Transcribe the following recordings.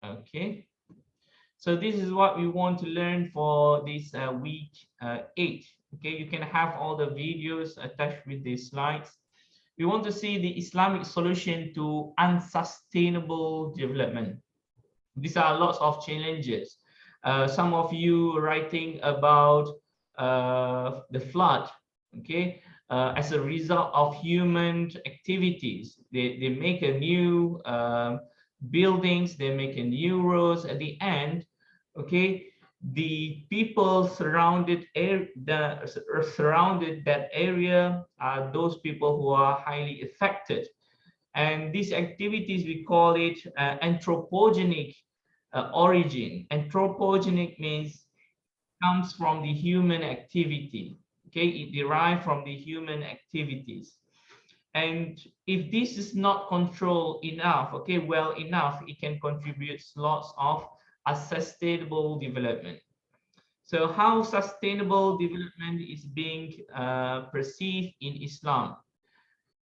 Okay, so this is what we want to learn for this week 8. Okay, you can have all the videos attached with these slides. We want to see the Islamic solution to unsustainable development. These are lots of challenges. Some of you writing about the flood, okay, as a result of human activities. They make a new buildings, they make a new roads at the end, okay. The people surrounded that area are those people who are highly affected, and these activities we call it anthropogenic origin. Anthropogenic means comes from the human activity. Okay, it derived from the human activities. And if this is not controlled enough, okay, well enough, it can contribute lots of sustainable development. So how sustainable development is being perceived in Islam?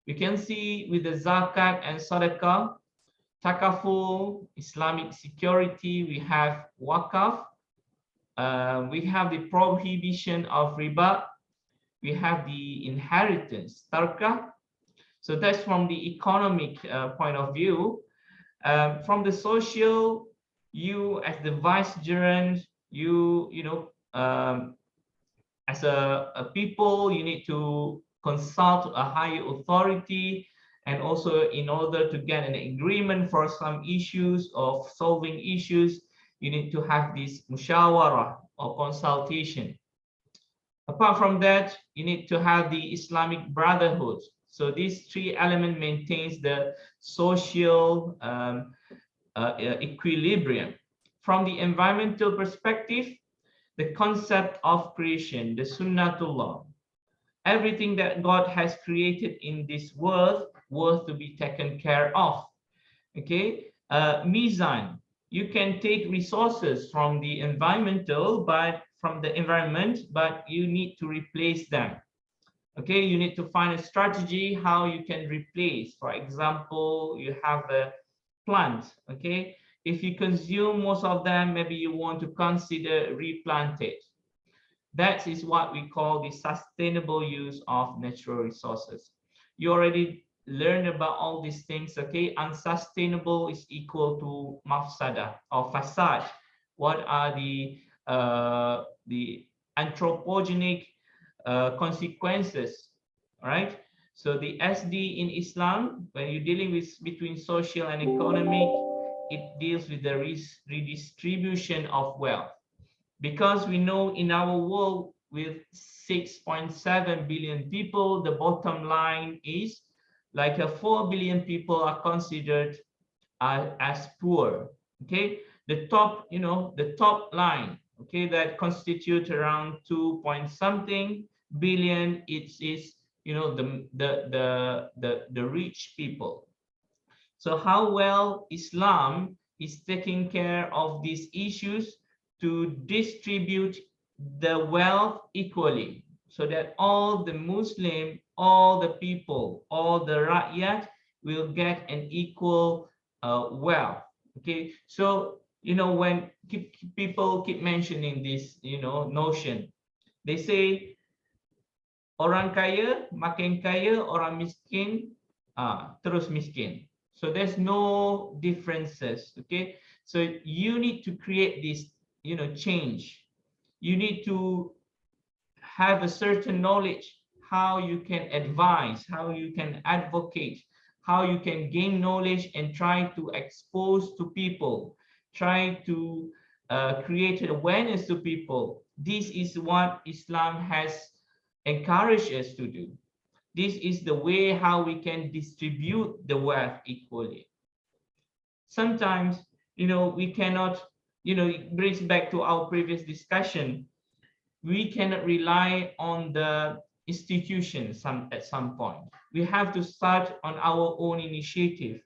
We can see with the zakat and sadaqah, takaful, Islamic security, we have wakaf, we have the prohibition of riba, we have the inheritance, tarka. So that's from the economic point of view. From the social, you as the vicegerent, you know, as a people, you need to consult a higher authority, and also in order to get an agreement for some issues of solving issues, you need to have this mushawarah or consultation. Apart from that, you need to have the Islamic brotherhood. So these three elements maintains the social equilibrium. From the environmental perspective, the concept of creation, the sunnatullah, everything that God has created in this world worth to be taken care of. Okay, mizan, you can take resources from the environmental, but from the environment, but you need to replace them. Okay, you need to find a strategy how you can replace. For example, you have a plant. Okay, if you consume most of them, maybe you want to consider replant it. That is what we call the sustainable use of natural resources. You already learned about all these things, okay? Unsustainable is equal to mafsada or fasad. What are the anthropogenic consequences, right? So the SD in Islam, when you're dealing with between social and economic, it deals with the redistribution of wealth, because we know in our world with 6.7 billion people, the bottom line is like a 4 billion people are considered as poor. Okay, the top, you know, the top line, okay, that constitute around 2 point something billion, it is, you know, the rich people. So how well Islam is taking care of these issues to distribute the wealth equally, so that all the Muslim, all the people, all the Rakyat will get an equal wealth. Okay, so you know, when people keep mentioning this, you know, notion, they say orang kaya makin kaya, orang miskin terus miskin. So there's no differences. Okay, so you need to create this, you know, change. You need to have a certain knowledge how you can advise, how you can advocate, how you can gain knowledge and try to expose to people, try to create awareness to people. This is what Islam has encouraged us to do. This is the way how we can distribute the wealth equally. Sometimes, you know, we cannot, you know, it brings back to our previous discussion, we cannot rely on the institutions at some point. We have to start on our own initiative.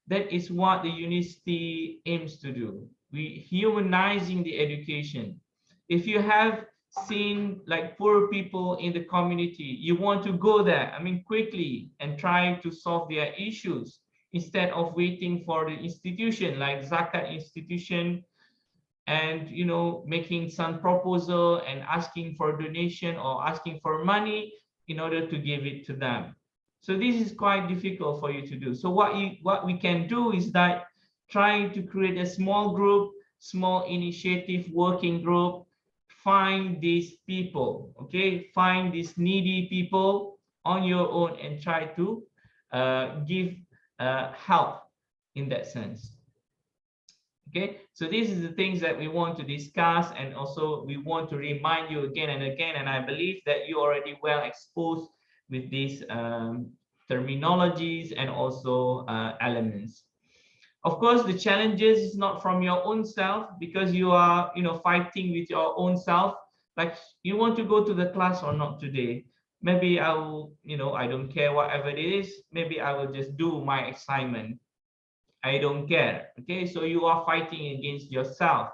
That is what the university aims to do. We humanizing the education. If you have seen like poor people in the community, you want to go there, I mean, quickly and try to solve their issues. instead of waiting for the institution like zakat institution and making some proposal and asking for donation or asking for money in order to give it to them. So this is quite difficult for you to do. So what we can do is that trying to create a small group, small initiative working group, find these people, okay, find these needy people on your own and try to give help in that sense. Okay, so these are the things that we want to discuss, and also we want to remind you again and again, and I believe that you already well exposed with these terminologies and also elements. Of course, the challenges is not from your own self, because you are fighting with your own self, like you want to go to the class or not today. Maybe I will, I don't care whatever it is, maybe I will just do my assignment. I don't care. Okay, so you are fighting against yourself.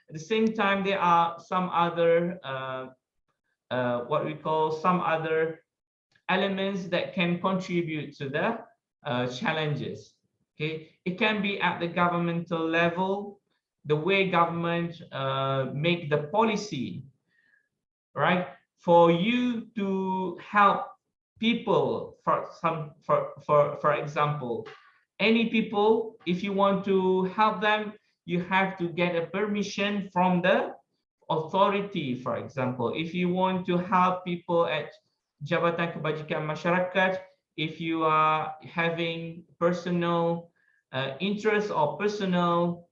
At the same time, there are some other what we call some other elements that can contribute to the challenges. Okay, it can be at the governmental level, the way government make the policy, right? For you to help people, for example, any people, if you want to help them, you have to get a permission from the authority. For example, if you want to help people at Jabatan Kebajikan Masyarakat, if you are having personal interest or personal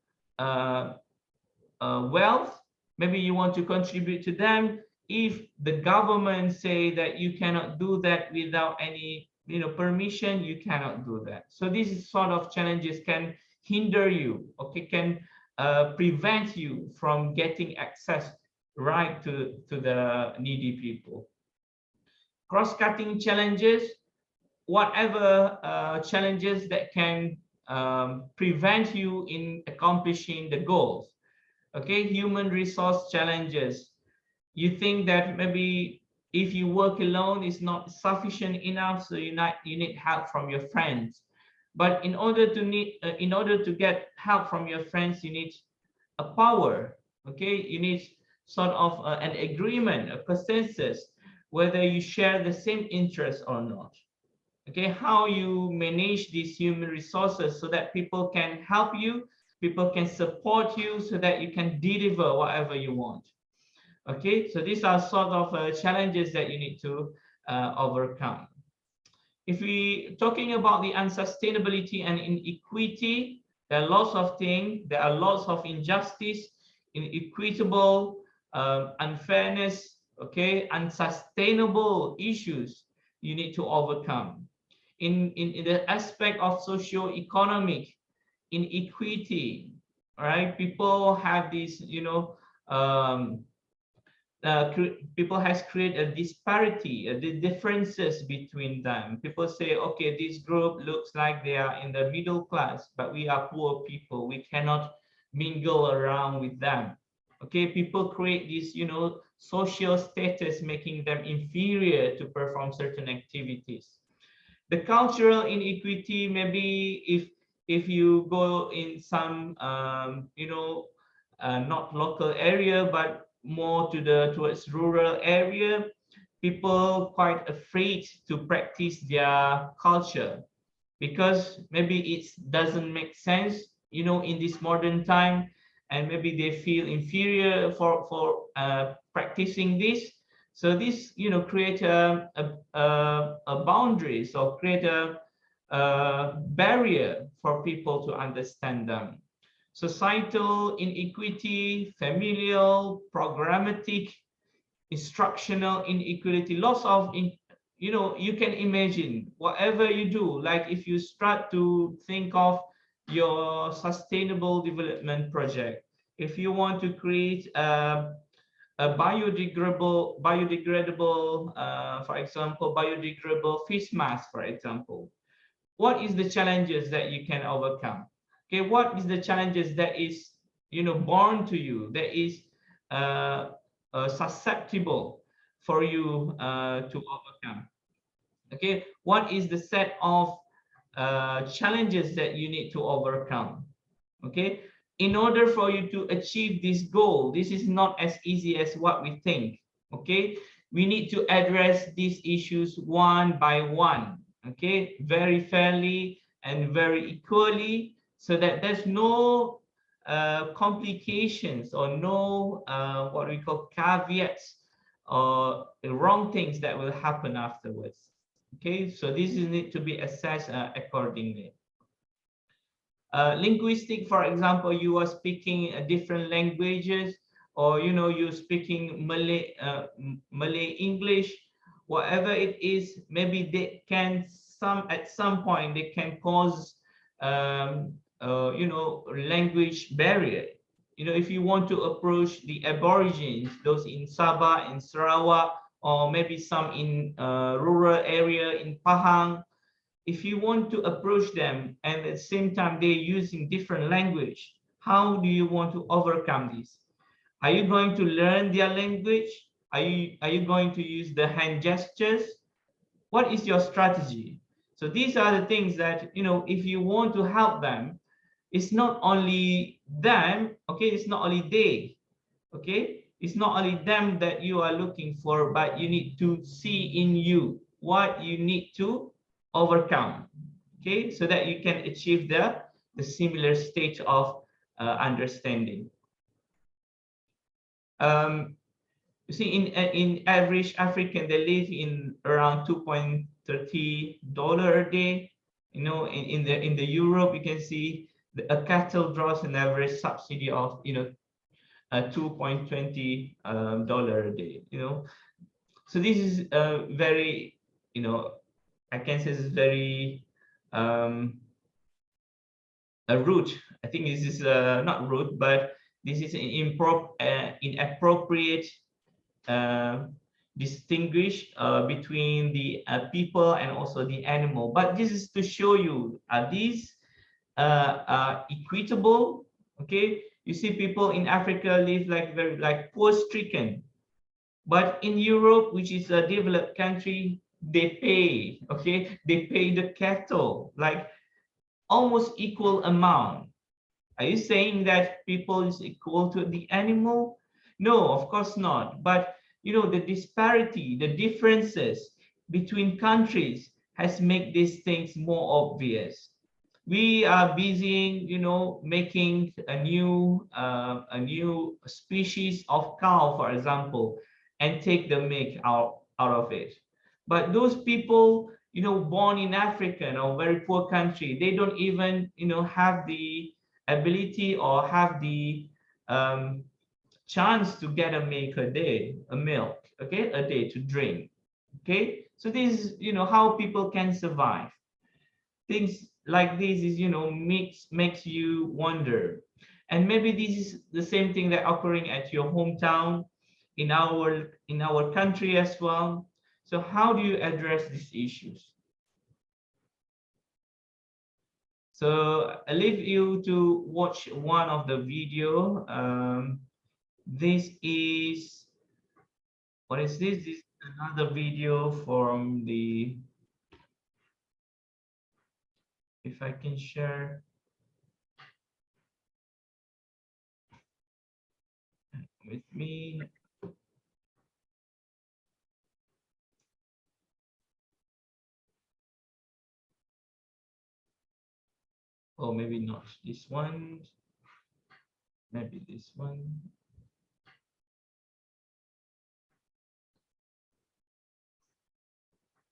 wealth, maybe you want to contribute to them. If the government say that you cannot do that without any permission, you cannot do that. So these sort of challenges can hinder you, okay, can prevent you from getting access right to the needy people. Cross-cutting challenges, whatever challenges that can prevent you in accomplishing the goals. Okay, human resource challenges. You think that maybe if you work alone is not sufficient enough, so you need help from your friends. But in order to get help from your friends, you need a power. Okay, you need sort of an agreement, a consensus, whether you share the same interest or not. Okay, how you manage these human resources so that people can help you, people can support you, so that you can deliver whatever you want. Okay, so these are sort of challenges that you need to overcome. If we talking about the unsustainability and inequity, there are lots of things, there are lots of injustice, inequitable, unfairness, okay, unsustainable issues you need to overcome. In the aspect of socio-economic inequity, right? People have this, people has created a disparity, the differences between them. People say, okay, this group looks like they are in the middle class, but we are poor people. We cannot mingle around with them. Okay, people create this, social status, making them inferior to perform certain activities. The cultural inequity, maybe if you go in some not local area but more towards rural area, people quite afraid to practice their culture because maybe it doesn't make sense in this modern time, and maybe they feel inferior for practicing this. So this, create a boundaries, or create a barrier for people to understand them. Societal inequity, familial, programmatic, instructional inequality, lots of, you can imagine whatever you do, like if you start to think of your sustainable development project, if you want to create a biodegradable, for example, biodegradable face mask, for example, what is the challenges that you can overcome? Okay, what is the challenges that is, born to you, that is susceptible for you to overcome? Okay, what is the set of challenges that you need to overcome. Okay, in order for you to achieve this goal, this is not as easy as what we think. Okay, we need to address these issues one by one. Okay, very fairly and very equally, so that there's no complications or no what we call caveats or wrong things that will happen afterwards. Okay, so this is need to be assessed accordingly. Linguistic, for example, you are speaking different languages, or you're speaking Malay English, whatever it is. Maybe they can at some point they can cause language barrier. If you want to approach the Aborigines, those in Sabah, in Sarawak, or maybe some in rural area in Pahang, if you want to approach them and at the same time they're using different language, how do you want to overcome this? Are you going to learn their language? Are you going to use the hand gestures? What is your strategy? So these are the things that, if you want to help them, it's not only them, okay? It's not only they, okay? It's not only them that you are looking for, but you need to see in you what you need to overcome, okay? So that you can achieve the similar stage of understanding. You see, in average African, they live in around $2.30 a day. In the Europe, you can see a cattle draws an average subsidy of $2.20 a day. So this is very, I can say, is very rude. I think this is not rude, but this is inappropriate distinguish between the people and also the animal. But this is to show you, are these equitable? Okay, you see people in Africa live like poor stricken, but in Europe, which is a developed country, they pay, okay, they pay the cattle like almost equal amount. Are you saying that people is equal to the animal? No, of course not. But the disparity, the differences between countries has made these things more obvious. We are busy, making a new species of cow, for example, and take the milk out of it. But those people, born in Africa or very poor country, they don't even, have the ability or have the chance to get a milk a day, okay, a day to drink. Okay, so this is, how people can survive. Things like this is, makes you wonder. And maybe this is the same thing that occurring at your hometown, in our country as well. So how do you address these issues? So I leave you to watch one of the video. This is, what is this? This is another video from the, if I can share. With me. Oh, maybe not this one. Maybe this one.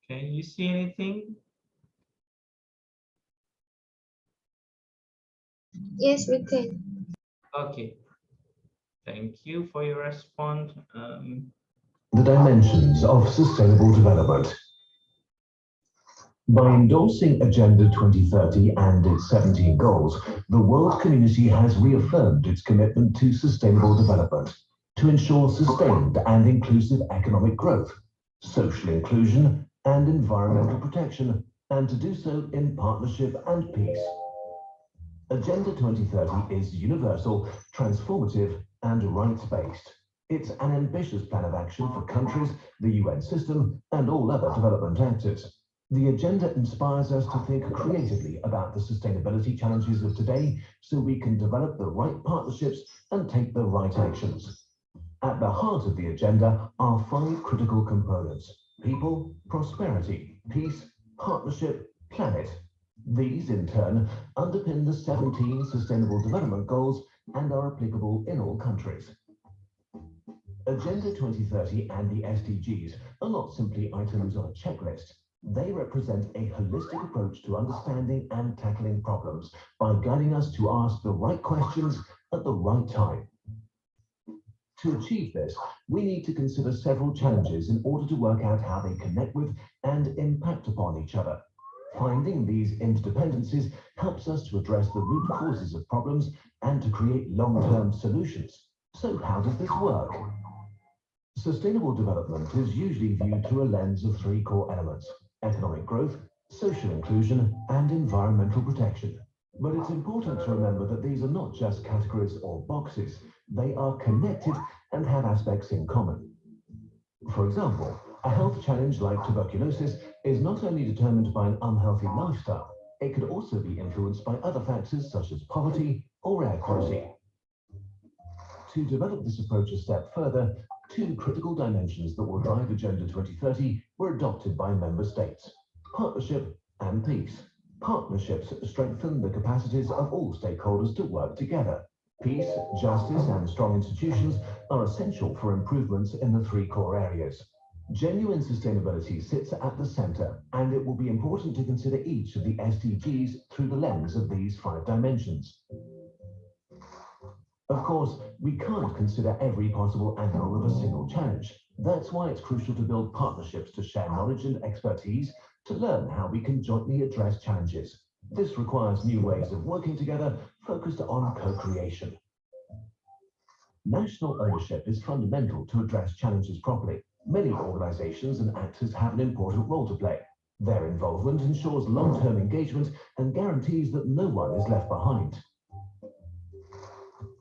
Can you see anything? Yes, we can. Okay. Thank you for your response. The dimensions of sustainable development. By endorsing Agenda 2030 and its 17 goals, the world community has reaffirmed its commitment to sustainable development to ensure sustained and inclusive economic growth, social inclusion, and environmental protection, and to do so in partnership and peace. Agenda 2030 is universal, transformative, and rights-based. It's an ambitious plan of action for countries, the UN system, and all other development actors. The agenda inspires us to think creatively about the sustainability challenges of today so we can develop the right partnerships and take the right actions. At the heart of the agenda are 5 critical components: people, prosperity, peace, partnership, planet. These, in turn, underpin the 17 Sustainable Development Goals and are applicable in all countries. Agenda 2030 and the SDGs are not simply items on a checklist. They represent a holistic approach to understanding and tackling problems by guiding us to ask the right questions at the right time. To achieve this, we need to consider several challenges in order to work out how they connect with and impact upon each other. Finding these interdependencies helps us to address the root causes of problems and to create long-term solutions. So how does this work? Sustainable development is usually viewed through a lens of 3 core elements: economic growth, social inclusion, and environmental protection. But it's important to remember that these are not just categories or boxes. They are connected and have aspects in common. For example, a health challenge like tuberculosis is not only determined by an unhealthy lifestyle, it could also be influenced by other factors such as poverty or air quality. To develop this approach a step further, 2 critical dimensions that will drive Agenda 2030 were adopted by member states: partnership and peace. Partnerships strengthen the capacities of all stakeholders to work together. Peace, justice, and strong institutions are essential for improvements in the 3 core areas. Genuine sustainability sits at the center, and it will be important to consider each of the SDGs through the lens of these 5 dimensions. Of course, we can't consider every possible angle of a single challenge. That's why it's crucial to build partnerships to share knowledge and expertise, to learn how we can jointly address challenges. This requires new ways of working together, focused on co-creation. National ownership is fundamental to address challenges properly. Many organizations and actors have an important role to play. Their involvement ensures long-term engagement and guarantees that no one is left behind.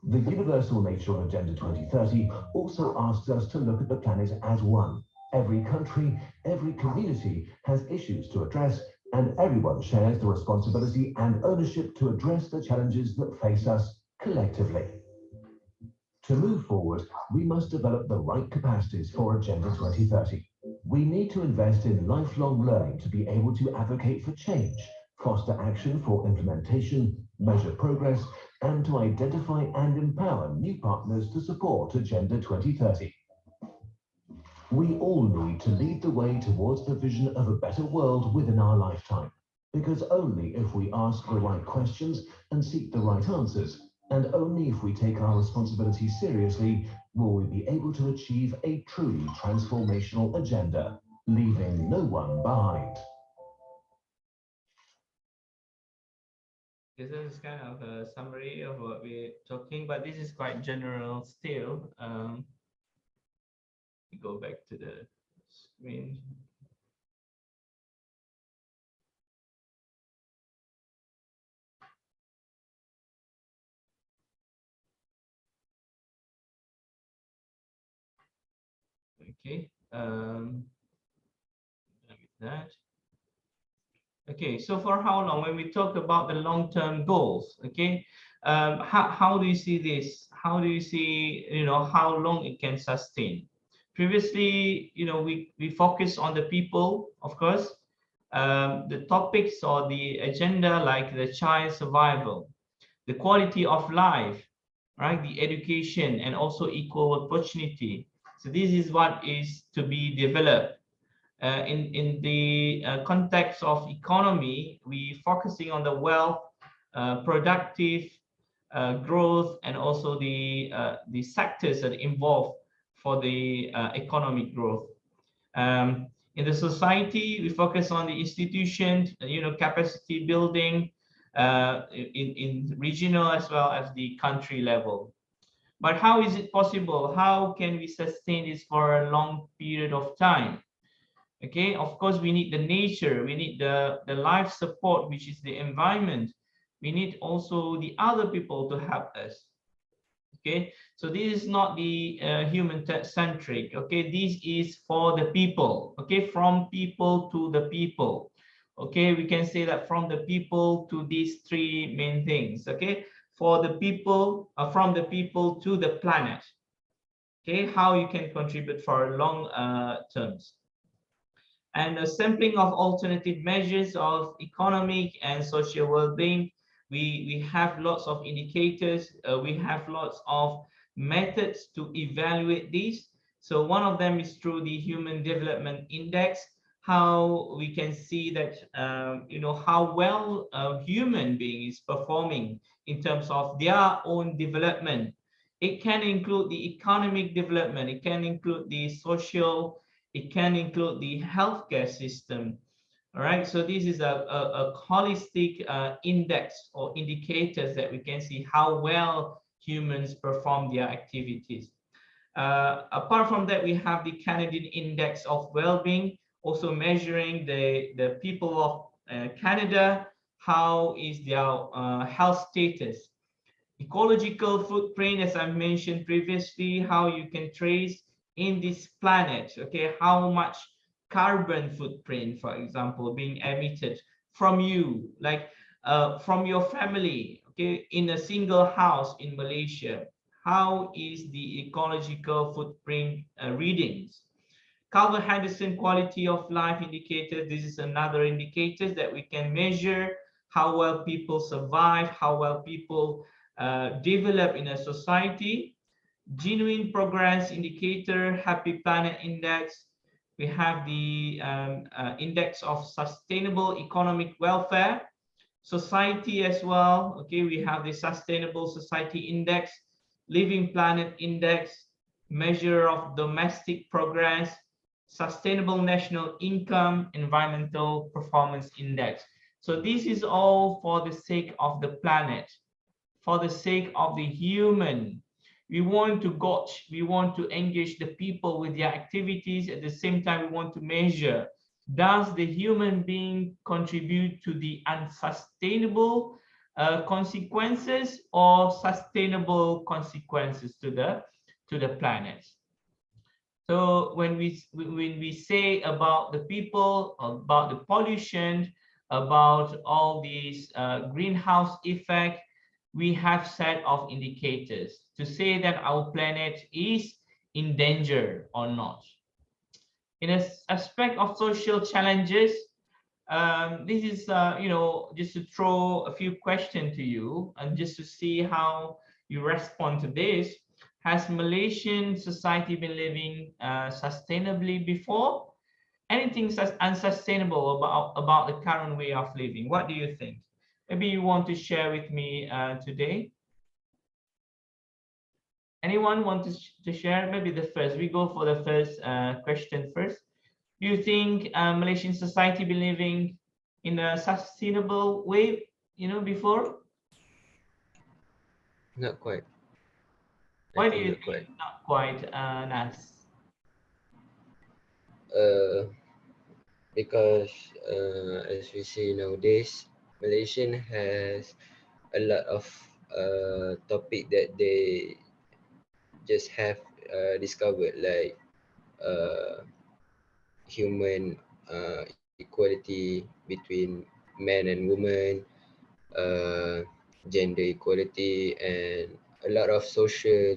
The universal nature of Agenda 2030 also asks us to look at the planet as one. Every country, every community has issues to address, and everyone shares the responsibility and ownership to address the challenges that face us collectively. To move forward, we must develop the right capacities for Agenda 2030. We need to invest in lifelong learning to be able to advocate for change, foster action for implementation, measure progress, and to identify and empower new partners to support Agenda 2030. We all need to lead the way towards the vision of a better world within our lifetime, because only if we ask the right questions and seek the right answers, and only if we take our responsibilities seriously, will we be able to achieve a truly transformational agenda, leaving no one behind. This is kind of a summary of what we're talking, but this is quite general still. Go back to the screen. Okay, with that. Okay, so for how long, when we talk about the long-term goals, okay, how do you see this? How do you see, how long it can sustain? Previously, we focus on the people, of course, the topics or the agenda like the child survival, the quality of life, right, the education, and also equal opportunity. So this is what is to be developed. In the context of economy, we focusing on the wealth, productive growth, and also the sectors that involve for the economic growth. In the society, we focus on the institution, capacity building in regional as well as the country level. But how is it possible? How can we sustain this for a long period of time? Okay, of course, we need the nature, we need the life support, which is the environment. We need also the other people to help us. Okay, so this is not the human centric. Okay, this is for the people. Okay, from people to the people. Okay, we can say that from the people to these three main things. Okay, for the people, from the people to the planet. Okay, how you can contribute for long terms. And a sampling of alternative measures of economic and social well-being. We have lots of indicators, we have lots of methods to evaluate these. So one of them is through the Human Development Index, how we can see that how well a human being is performing in terms of their own development. It can include the economic development, it can include the social, it can include the healthcare system. All right, so this is a holistic index or indicators that we can see how well humans perform their activities. Apart from that, we have the Canadian Index of Well-being, also measuring the people of Canada, how is their health status. Ecological footprint, as I mentioned previously, how you can trace in this planet, okay, how much carbon footprint, for example, being emitted from you, like from your family, okay, in a single house in Malaysia. How is the ecological footprint readings? Calvert-Henderson quality of life indicator. This is another indicator that we can measure how well people survive, how well people develop in a society. Genuine progress indicator, Happy Planet Index. We have the index of sustainable economic welfare. Society as well. Okay, we have the Sustainable Society Index, Living Planet Index, measure of domestic progress, Sustainable National Income, Environmental Performance Index. So this is all for the sake of the planet, for the sake of the human. We want to gauge, we want to engage the people with their activities. At the same time, we want to measure, does the human being contribute to the unsustainable consequences or sustainable consequences to the planet. So when we say about the people, about the pollution, about all these greenhouse effect, we have set of indicators to say that our planet is in danger or not. In an aspect of social challenges, this is just to throw a few questions to you and just to see how you respond to this. Has Malaysian society been living sustainably before? Anything unsustainable about the current way of living? What do you think? Maybe you want to share with me today. Anyone want to share? Maybe the first. We go for the first question first. Do you think Malaysian society been living in a sustainable way, before? Not quite. I Why do think you not think quite. not quite, Nas? Uh, because as we see nowadays, Malaysian has a lot of topic that they just have discovered, like uh, human equality between men and women, uh, gender equality, and a lot of social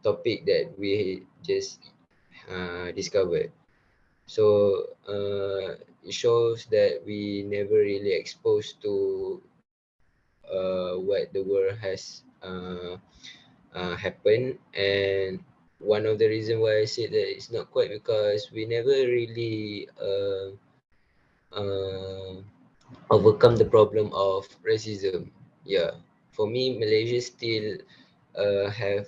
topic that we just discovered. So it shows that we never really exposed to what the world has happened. And one of the reason why I said that it's not quite because we never really uh, overcome the problem of racism. Yeah, for me, Malaysia still have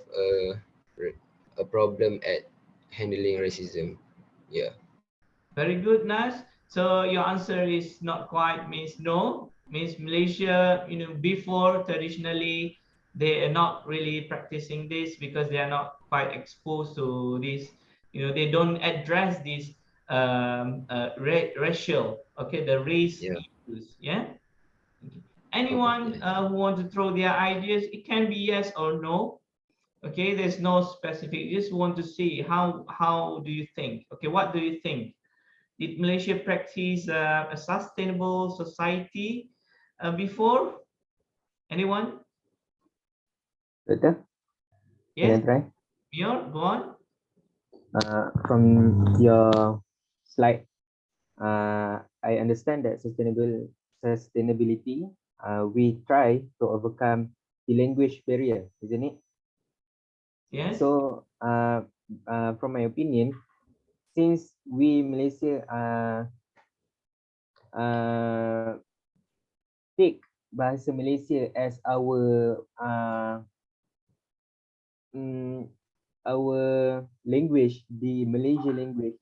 a problem at handling racism. Yeah. Very good, Nas. So your answer is not quite, means no. Means Malaysia, before traditionally they are not really practicing this because they are not quite exposed to this. They don't address this racial, okay, the race Yeah. issues. Yeah. Okay. Okay. Anyone Yes. who want to throw their ideas? It can be yes or no. Okay, there's no specific. Just want to see how do you think? Okay, what do you think? Did Malaysia practice a sustainable society before? Anyone? Betul? Yes, Can I try? Mior, go on. From your slide, I understand that sustainability, we try to overcome the language barrier, isn't it? Yes, So, from my opinion, since we Malaysia take bahasa Malaysia as mm, our language, the Malaysia language.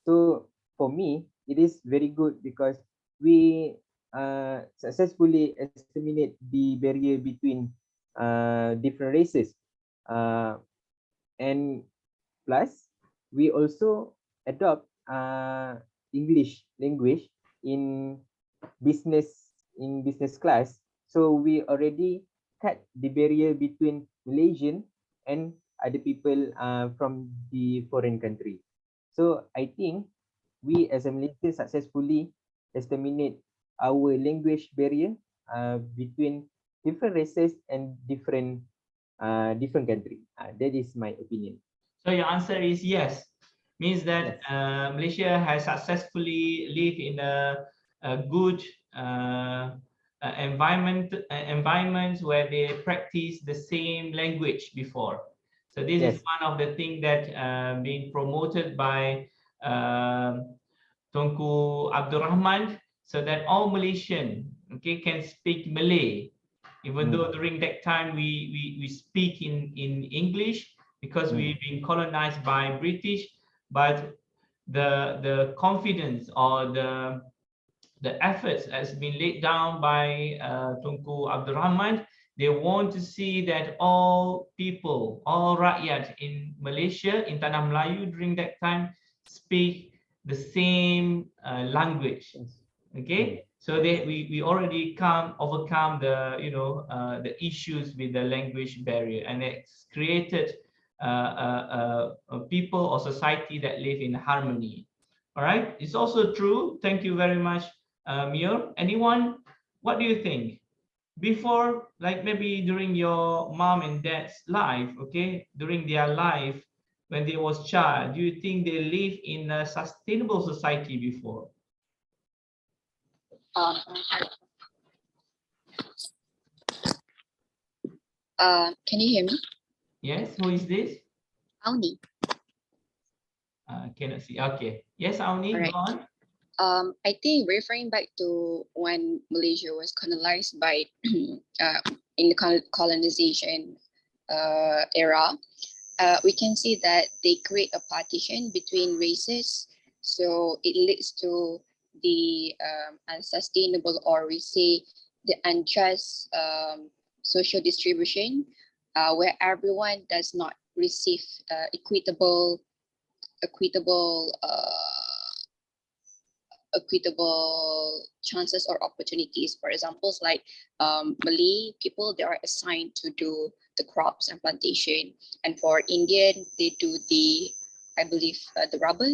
So for me, it is very good because we successfully eliminate the barrier between different races, and plus we also adopt English language in business class. So we already cut the barrier between Malaysian and other people from the foreign country. So I think we as a Malaysia successfully exterminate our language barrier between different races and different country. That is my opinion. so your answer is yes. Means that Yes. Malaysia has successfully lived in a good environment where they practice the same language before. So this is Yes. one of the things that being promoted by Tunku Abdul Rahman, so that all Malaysian, okay, can speak Malay, even though during that time we speak in English because we've been colonized by British, but the confidence or the efforts has been laid down by Tunku Abdul Rahman. They want to see that all people, all rakyat in Malaysia, in Tanah Melayu during that time, speak the same language. Okay, so we already overcome the the issues with the language barrier, and it's created a people or society that live in harmony. All right, it's also true. Thank you very much, Mio. Anyone, what do you think? Before, like maybe during your mom and dad's life, okay, during their life when they was child, do you think they live in a sustainable society before? Can you hear me? Yes, who is this? Auni. Cannot see. Okay. Yes, Auni, All go right. on. I think referring back to when Malaysia was colonized by in the colonization era, we can see that they create a partition between races, so it leads to the unsustainable, or we say the unjust social distribution, where everyone does not receive equitable equitable chances or opportunities. For examples, like Malay people, they are assigned to do the crops and plantation, and for Indian, they do I believe, the rubber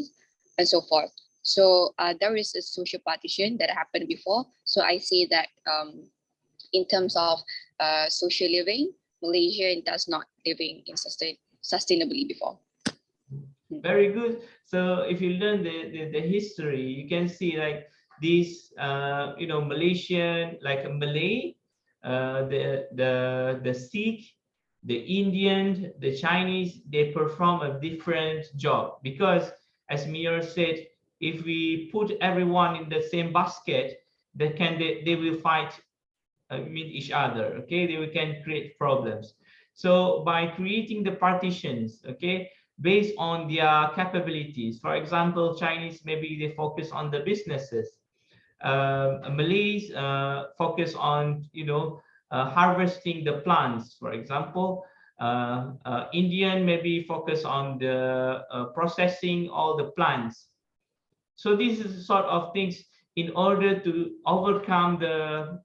and so forth. So there is a social partition that happened before. So I say that in terms of social living, Malaysia does not living in sustainably before. Very good. So if you learn the history, you can see like these Malaysian, like a Malay, the Sikh, the Indian, the Chinese, they perform a different job, because as Mir said, if we put everyone in the same basket, they will fight with each other. Okay, they can create problems. So by creating the partitions, okay, based on their capabilities, for example, Chinese, maybe they focus on the businesses. Malays focus on harvesting the plants, for example. Indian maybe focus on the processing all the plants. So this is the sort of things in order to overcome the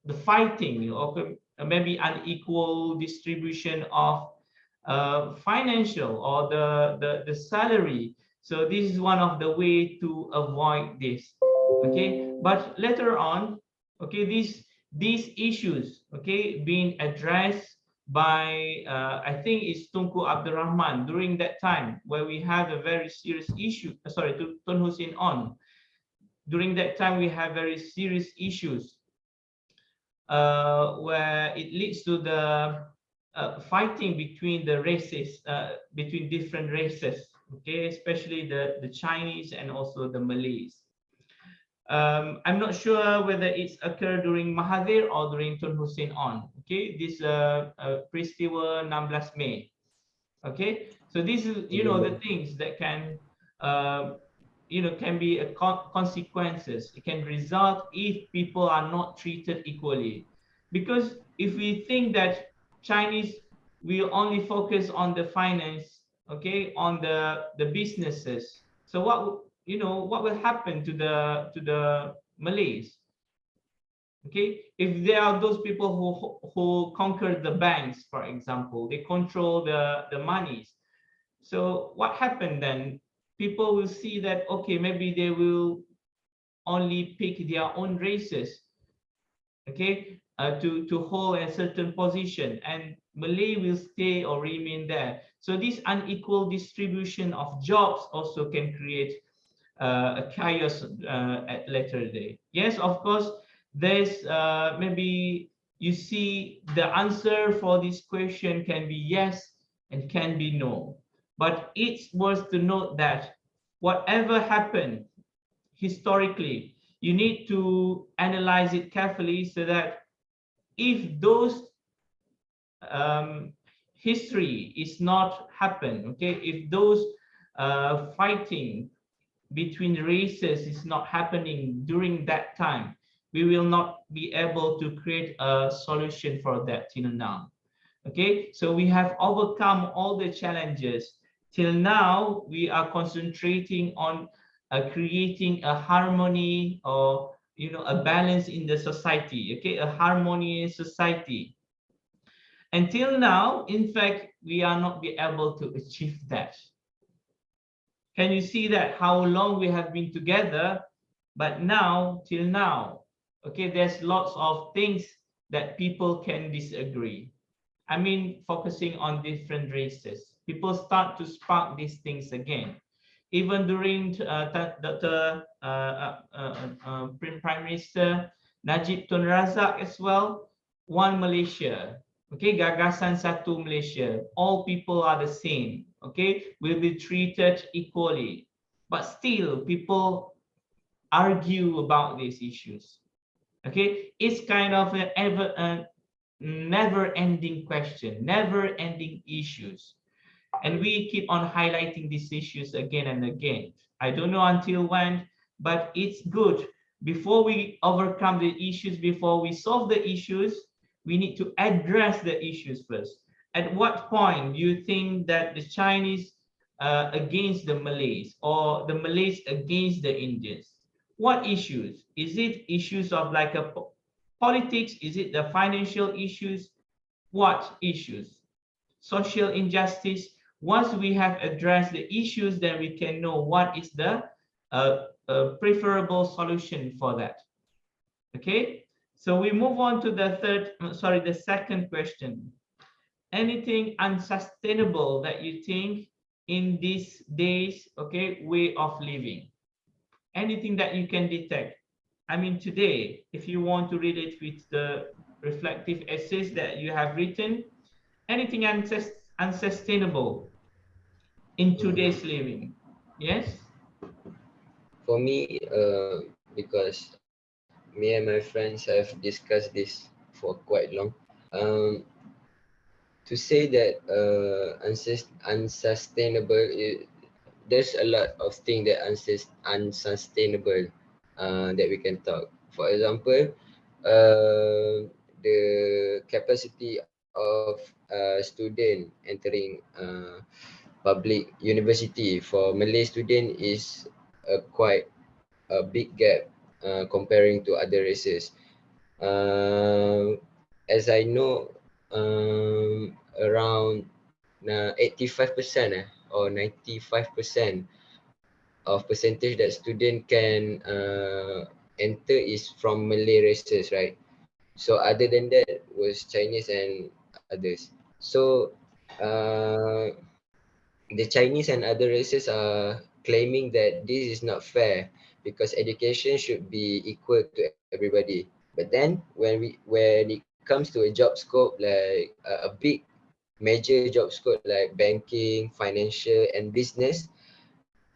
the fighting, or maybe unequal distribution of financial or the salary So this is one of the way to avoid this. Okay, but later on, okay, these issues, okay, being addressed by I think it's Tunku Abdurrahman during that time where we have a very serious issue. Sorry, to Tun Hussein on. During that time, we have very serious issues where it leads to the fighting between the races, between different races, okay, especially the Chinese and also the Malays. I'm not sure whether it's occurred during Mahathir or during Tun Hussein on. Okay, this peristiwa 16 Mei. Okay, so this is, you know, the things that can can be a consequences. It can result if people are not treated equally, because if we think that Chinese will only focus on the finance, okay, on the businesses, so what will happen to the Malays? Okay, if there are those people who conquer the banks, for example, they control the monies. So what happened then? People will see that, okay, maybe they will only pick their own races, okay, to hold a certain position, and Malay will stay or remain there. So this unequal distribution of jobs also can create a chaos at later day. Yes, of course, there's maybe you see the answer for this question can be yes and can be no. But it's worth to note that whatever happened historically, you need to analyze it carefully so that if those history is not happen, okay, if those fighting between races is not happening during that time, we will not be able to create a solution for that till now. Okay, so we have overcome all the challenges. Till now, we are concentrating on creating a harmony, or a balance in the society. Okay, a harmonious society. Until now, in fact, we are not be able to achieve that. Can you see that how long we have been together, but now till now, okay, there's lots of things that people can disagree. I mean, focusing on different races, people start to spark these things again. Even during Dr. Prime Minister Najib Tun Razak as well, one Malaysia, okay, gagasan satu Malaysia, all people are the same, okay, will be treated equally. But still, people argue about these issues. Okay, it's kind of an never-ending question, never-ending issues. And we keep on highlighting these issues again and again. I don't know until when, but it's good. Before we overcome the issues, before we solve the issues, we need to address the issues first. At what point do you think that the Chinese against the Malays, or the Malays against the Indians? What issues? Is it issues of like a politics? Is it the financial issues? What issues? Social injustice. Once we have addressed the issues, then we can know what is the preferable solution for that. Okay, so we move on to the second question. Anything unsustainable that you think in these days, okay, way of living? Anything that you can detect? I mean, today, if you want to read it with the reflective essays that you have written, anything unsustainable in today's living? Yes? For me, because me and my friends have discussed this for quite long. Um, to say that unsustainable, there's a lot of things that unsustainable that we can talk. For example, the capacity of student entering public university for Malay student is quite a big gap comparing to other races. As I know, around 85% or 95% of percentage that student can enter is from Malay races, right? So other than that was Chinese and others. So uh, the Chinese and other races are claiming that this is not fair because education should be equal to everybody. But then when it comes to a job scope like a big major job scope like banking, financial and business,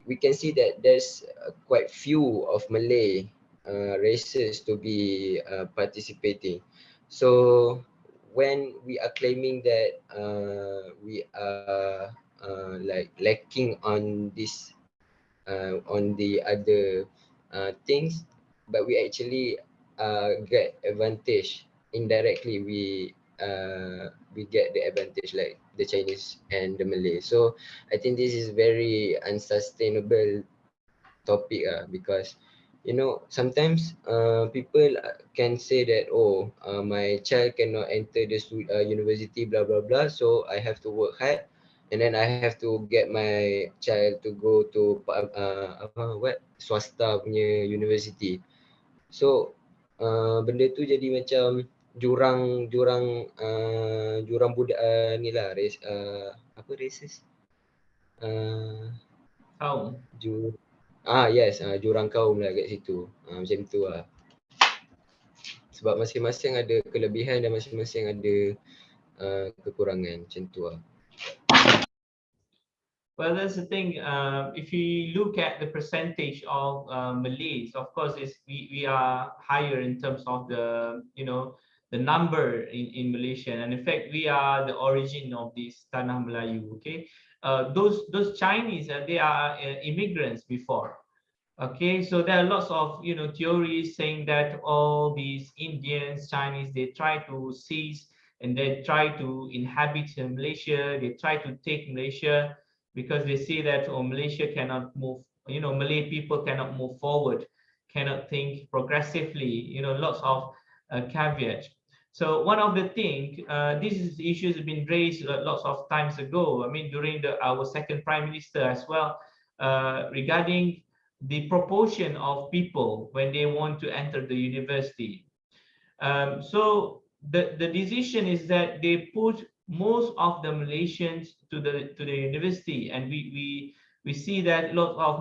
we can see that there's quite few of Malay races to be participating. So when we are claiming that we are like lacking on the other things, but we actually get advantage indirectly. We get the advantage like the Chinese and the Malay. So I think this is very unsustainable topic because sometimes people can say that, oh, my child cannot enter the university blah blah blah, so I have to work hard and then I have to get my child to go to what swasta punya university. So benda tu jadi macam jurang budak ni lah apa races uh, Kaum. yes, jurang kaum lah kat situ. Macam tu lah. Sebab masing-masing ada kelebihan dan masing-masing ada kekurangan. Macam tu lah. Well, that's the thing. If you look at the percentage of Malays, of course, we are higher in terms of the the number in Malaysia, and in fact, we are the origin of this Tanah Melayu. Okay, those Chinese, they are immigrants before. Okay, so there are lots of theories saying that all these Indians, Chinese, they try to seize and they try to inhabit Malaysia. They try to take Malaysia because they see that Malaysia cannot move. Malay people cannot move forward, cannot think progressively. Lots of caveat. So one of the thing, these issues have been raised lots of times ago. I mean, during our second prime minister as well, regarding the proportion of people when they want to enter the university. So the decision is that they put most of the Malaysians to the university, and we see that a lot of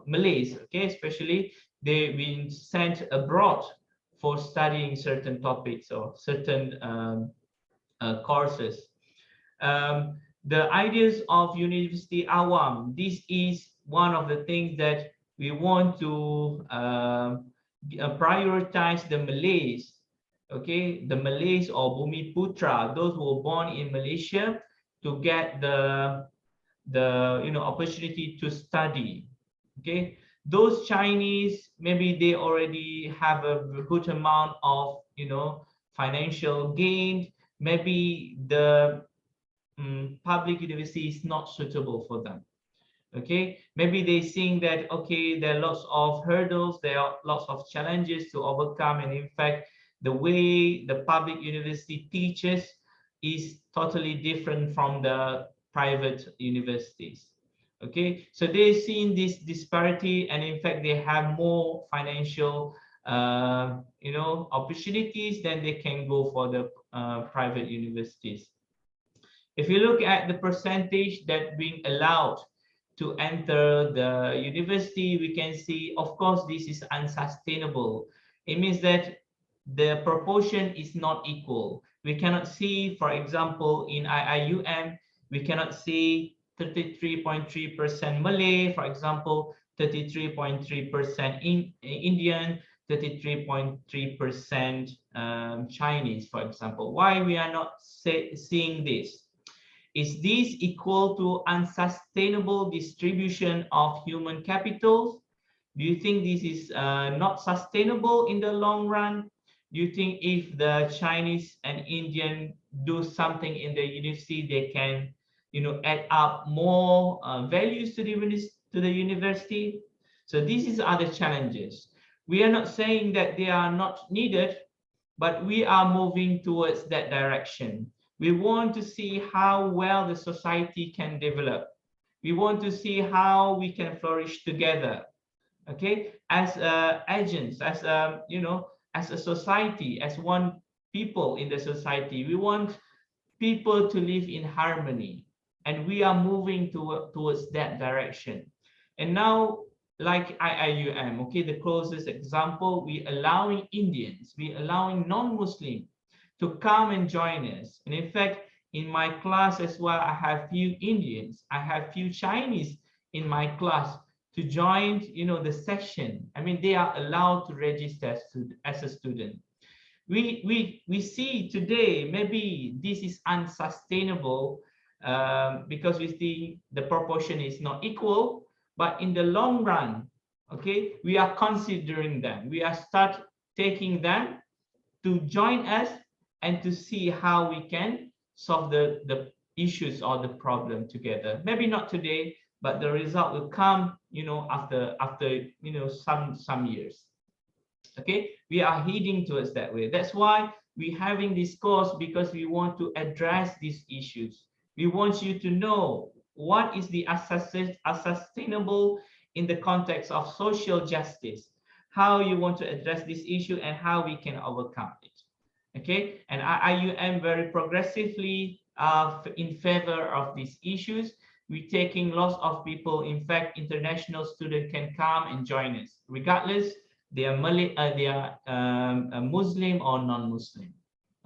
Malays, okay, especially they've been sent abroad for studying certain topics or certain courses. The ideas of University Awam, this is one of the things that we want to prioritize the Malays, okay, the Malays or Bumi Putra, those who were born in Malaysia, to get the opportunity to study. Okay, those Chinese, maybe they already have a good amount of financial gain, maybe the public university is not suitable for them. Okay, maybe they think that, okay, there are lots of hurdles, there are lots of challenges to overcome, and in fact the way the public university teaches is totally different from the private universities. Okay, so they've seen this disparity, and in fact they have more financial opportunities, then they can go for the private universities. If you look at the percentage that being allowed to enter the university, we can see, of course, this is unsustainable. It means that the proportion is not equal. We cannot see, for example, in IIUM, we cannot see 33.3% Malay, for example, 33.3% Indian, 33.3% Chinese, for example. Why we are not seeing this? Is this equal to unsustainable distribution of human capitals? Do you think this is not sustainable in the long run? Do you think if the Chinese and Indian do something in the university, they can, add up more values to the university? So these are the challenges. We are not saying that they are not needed, but we are moving towards that direction. We want to see how well the society can develop. We want to see how we can flourish together, okay, as agents, as you know, as a society, as one people in the society. We want people to live in harmony, and we are moving towards that direction. And now, like IIUM, okay, the closest example, we allowing Indians, we allowing non-Muslim to come and join us. And in fact, in my class as well, I have few Indians, I have few Chinese in my class to join, you know, the session. I mean, they are allowed to register as a student. We see today maybe this is unsustainable, because we see the proportion is not equal, but in the long run, okay, we are considering them, we are start taking them to join us and to see how we can solve the issues or the problem together. Maybe not today, but the result will come, you know, after you know, some years. Okay, we are heading towards that way. That's why we're having this course, because we want to address these issues. We want you to know what is the sustainable in the context of social justice, how you want to address this issue, and how we can overcome it. Okay, and IIUM very progressively in favor of these issues. We're taking lots of people. In fact, international students can come and join us, regardless they are a Muslim or non-Muslim.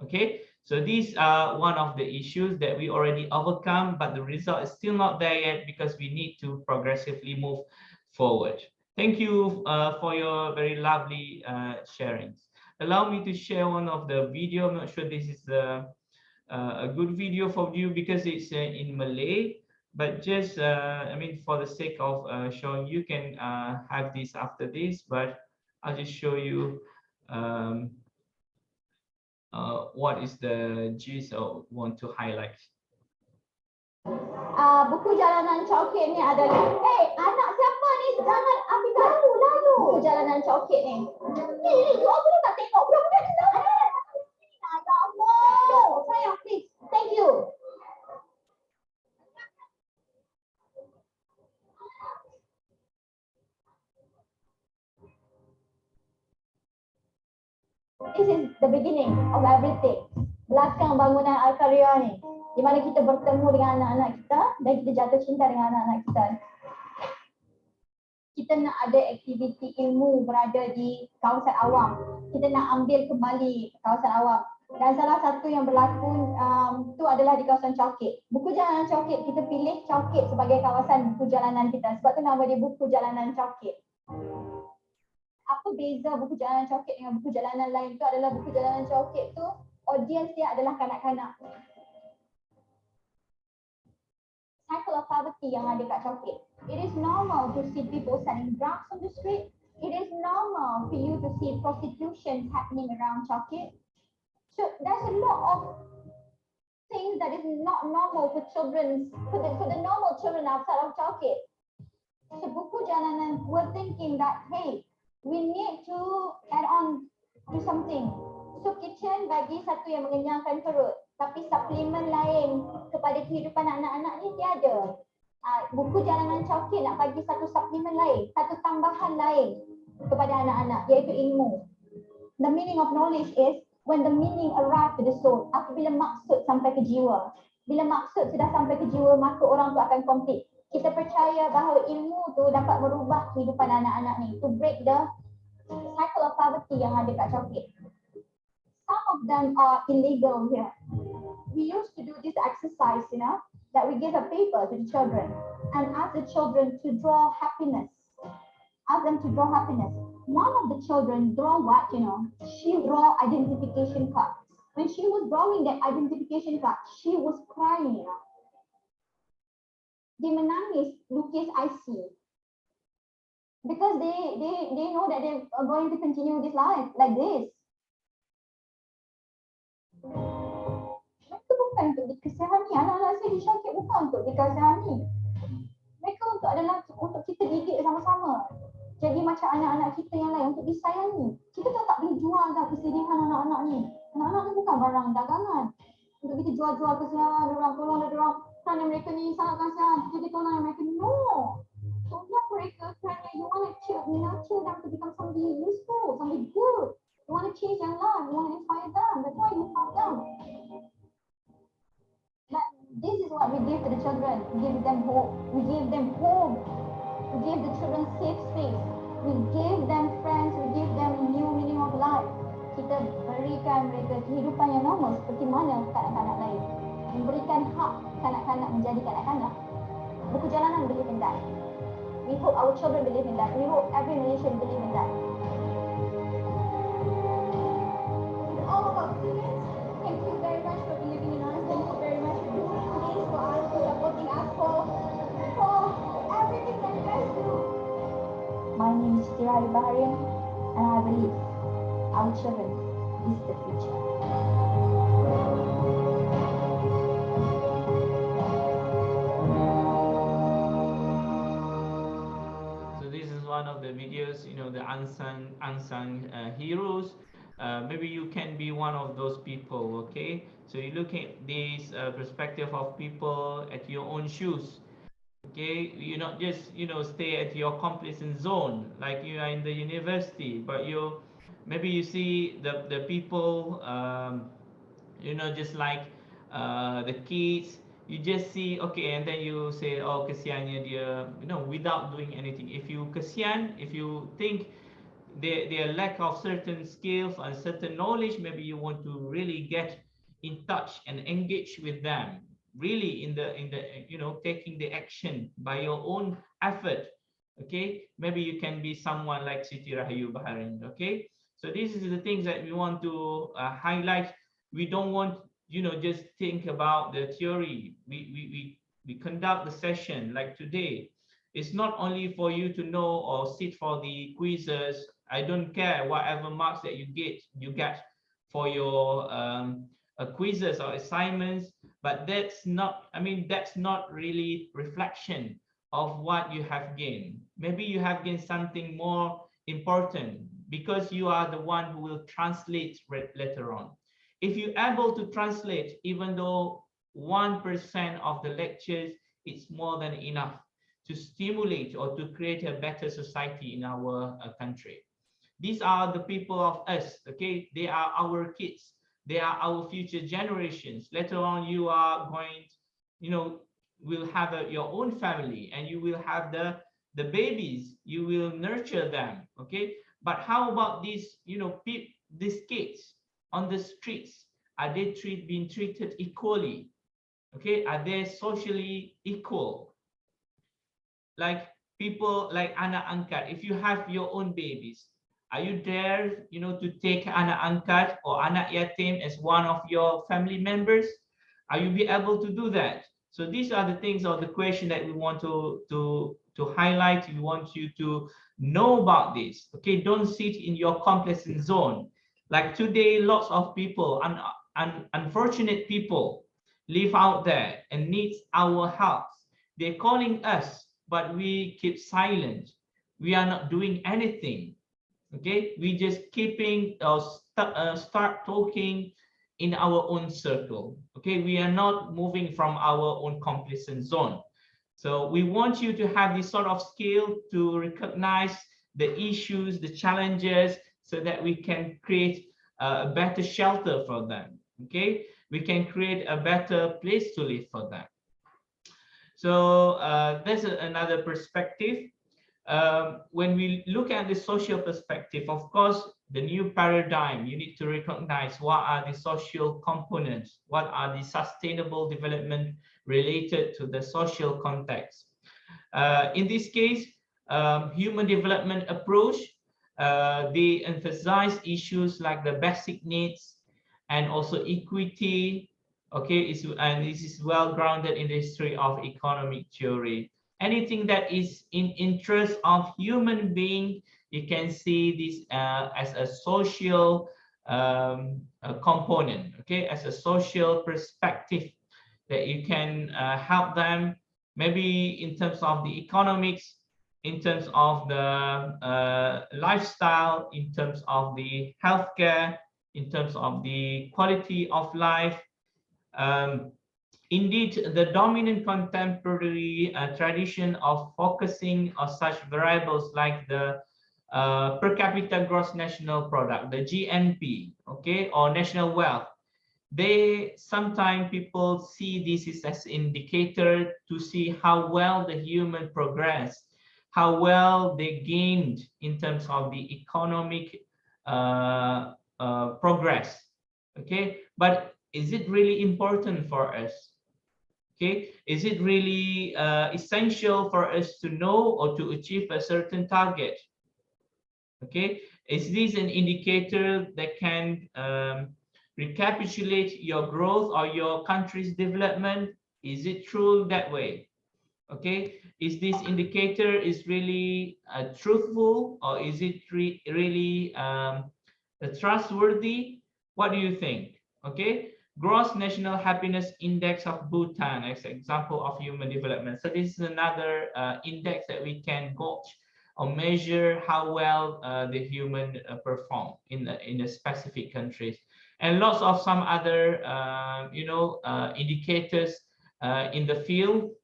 Okay, so these are one of the issues that we already overcome, but the result is still not there yet, because we need to progressively move forward. Thank you for your very lovely sharings. Allow me to share one of the video. I'm not sure this is a good video for you because it's in Malay, but just I mean, for the sake of showing, you can have this after this, but I'll just show you what is the gist I want to highlight. Buku Jalanan Coket ni adalah, anak siapa ni? Jangan ambil lalu. Buku Jalanan Coket ni. Ni, you all boleh tak tengok budak-budak ni dah. Ya Allah. Sayang, please. Thank you. This is the beginning of everything. Belakang bangunan Al-Karya ni, di mana kita bertemu dengan anak-anak kita dan kita jatuh cinta dengan anak-anak kita. Kita nak ada aktiviti ilmu berada di kawasan awam. Kita nak ambil kembali kawasan awam. Dan salah satu yang berlaku tu adalah di kawasan Coket. Buku Jalanan Coket, kita pilih Coket sebagai kawasan buku jalanan kita. Sebab tu nama dia Buku Jalanan Coket. Apa beza buku jalanan Coket dengan buku jalanan lain tu adalah buku jalanan Coket tu audience dia adalah kanak-kanak. Cycle of poverty yang ada kat Coket. It is normal to see people selling drugs on the street. It is normal for you to see prostitution happening around Coket. So there's a lot of things that is not normal for children, for the normal children outside of Coket. So buku jalanan, we're thinking that, hey, we need to add on to something. So kitchen bagi satu yang mengenyangkan perut, tapi suplemen lain kepada kehidupan anak-anak ni tiada. Buku Jalanan Coket nak bagi satu suplemen lain, satu tambahan lain kepada anak-anak, iaitu ilmu. The meaning of knowledge is when the meaning arrive to the soul. Apabila maksud sampai ke jiwa. Bila maksud sudah sampai ke jiwa, maka orang tu akan complete. Kita percaya bahawa ilmu tu dapat merubah kehidupan anak-anak ni, to break the cycle of poverty yang ada kat Coket. Some of them are illegal here. We used to do this exercise, you know, that we give a paper to the children and ask the children to draw happiness. Ask them to draw happiness. One of the children draw what, you know, she draw identification card. When she was drawing that identification card, she was crying, you know. Dia menangis lukis IC because they know that they are going to continue this life like this. Mereka bukan untuk dikasihani, anak-anak saya di Coket bukan untuk dikasihani. Mereka untuk kita didik sama-sama. Jadi macam anak-anak kita yang lain, untuk disayangi. Kita tak boleh jual dah kesedihan anak-anak ni. Anak-anak ni bukan barang dagangan. Untuk kita jual-jual kesian orang, tolong dia orang. Kerana mereka ni sangat kasihan, jadi tolong mereka ni them to become somebody useful, somebody good. You want to change their life, you want to inspire them. That's why you help them. But this is what we give to the children. We give them hope. We give them home. We give the children safe space. We give them friends. We give them new meaning of life. Kita berikan mereka kehidupan yang normal seperti mana kanak-kanak lain. Memberikan hak kanak-kanak menjadi kanak-kanak. Berperjalanan believe in that. We hope our children believe in that. We hope every Malaysian believe in that. All of our students, thank you very much for believing in us. Thank you very much for doing this for us, for supporting us, for everything that you guys do. My name is Tira Baharian, and I believe our children is the future. One of the videos, the unsung heroes. Maybe you can be one of those people. Okay, so you look at this perspective of people at your own shoes. Okay, you not just stay at your complacent zone like you are in the university, but maybe you see the people, just like the kids. You just see, okay, and then you say, oh, kesiannya dia, without doing anything. If you kesian, if you think their lack of certain skills and certain knowledge, maybe you want to really get in touch and engage with them, really in the taking the action by your own effort. Okay, maybe you can be someone like Siti Rahayu Baharin. Okay, so this is the things that we want to highlight. We don't want just think about the theory. We conduct the session like today. It's not only for you to know or sit for the quizzes. I don't care whatever marks that you get for your quizzes or assignments, but that's not really reflection of what you have gained. Maybe you have gained something more important because you are the one who will translate later on. If you're able to translate, even though 1% of the lectures, it's more than enough to stimulate or to create a better society in our country. These are the people of us, okay? They are our kids. They are our future generations. Later on, you are going, will have your own family and you will have the babies. You will nurture them, okay? But how about these, these kids on the streets? Are they being treated equally? Okay, are they socially equal? Like people like anak angkat, if you have your own babies, are you there, to take anak angkat or anak yatim as one of your family members? Are you be able to do that? So these are the things or the question that we want to highlight. We want you to know about this. Okay, don't sit in your complacent zone. Like today, lots of people, unfortunate people, live out there and needs our help. They're calling us, but we keep silent. We are not doing anything. Okay, we just keeping start talking in our own circle. Okay, we are not moving from our own complacent zone. So we want you to have this sort of skill to recognize the issues, the challenges, so that we can create a better shelter for them. Okay, we can create a better place to live for them. So there's another perspective. When we look at the social perspective, of course, the new paradigm, you need to recognize what are the social components, what are the sustainable development related to the social context. In this case, human development approach, they emphasize issues like the basic needs and also equity. Okay, and this is well grounded in the history of economic theory. Anything that is in interest of human being, you can see this as a social component, okay, as a social perspective that you can help them, maybe in terms of the economics, in terms of the lifestyle, in terms of the healthcare, in terms of the quality of life. Indeed, the dominant contemporary tradition of focusing on such variables like the per capita gross national product, the GNP, okay, or national wealth. They sometimes people see this as indicator to see how well the human progressed, how well they gained in terms of the economic progress. Okay, but is it really important for us? Okay, is it really essential for us to know or to achieve a certain target? Okay, is this an indicator that can recapitulate your growth or your country's development? Is it true that way? Okay, is this indicator is really truthful, or is it really trustworthy? What do you think? Okay, gross national happiness index of Bhutan as an example of human development. So this is another index that we can gauge or measure how well the human perform in a specific countries, and lots of some other indicators in the field.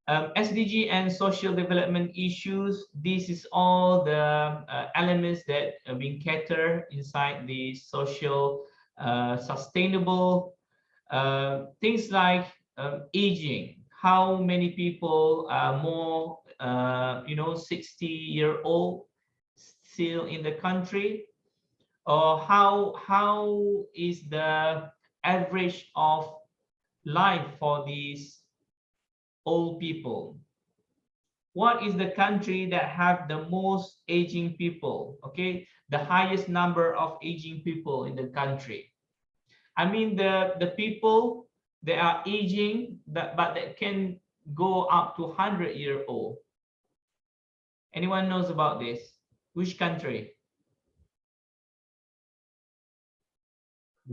SDG and social development issues, this is all the elements that are being catered inside the social sustainable things like aging. How many people are more 60-year-old still in the country, or how is the average of life for these old people? What is the country that have the most aging people? Okay, the highest number of aging people in the country. I mean the people that are aging but that can go up to 100-year-old. Anyone knows about this? Which country?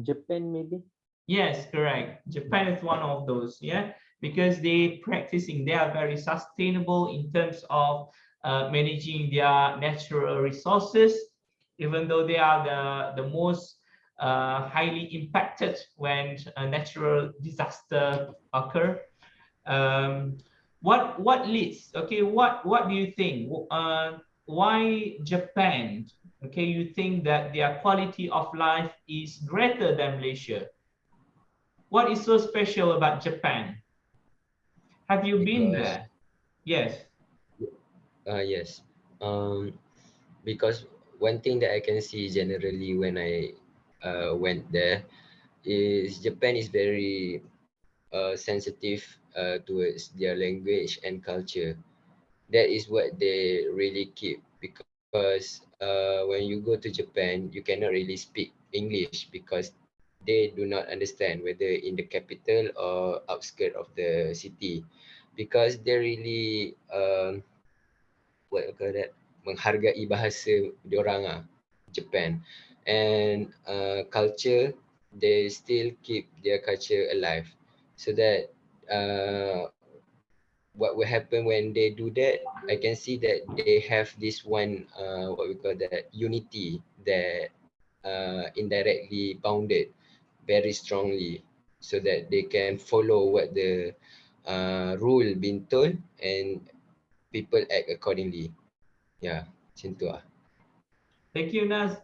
Japan, maybe. Yes, correct. Japan is one of those, yeah, because they are very sustainable in terms of managing their natural resources, even though they are the most highly impacted when a natural disaster occur. What leads? Okay, what do you think? Why Japan? Okay, you think that their quality of life is greater than Malaysia? What is so special about Japan? Have you been Because there? Yes. yes, um, because one thing that I can see generally when I went there is Japan is very sensitive towards their language and culture. That is what they really keep, because when you go to Japan, you cannot really speak English because they do not understand whether in the capital or outskirt of the city, because they really what you call that, menghargai bahasa diorang ah, Japan, and culture, they still keep their culture alive, so that what will happen when they do that, I can see that they have this one what we call that unity that indirectly bounded very strongly, so that they can follow what the rule been told, and people act accordingly. Yeah, macam tu ah. Thank you, Naz.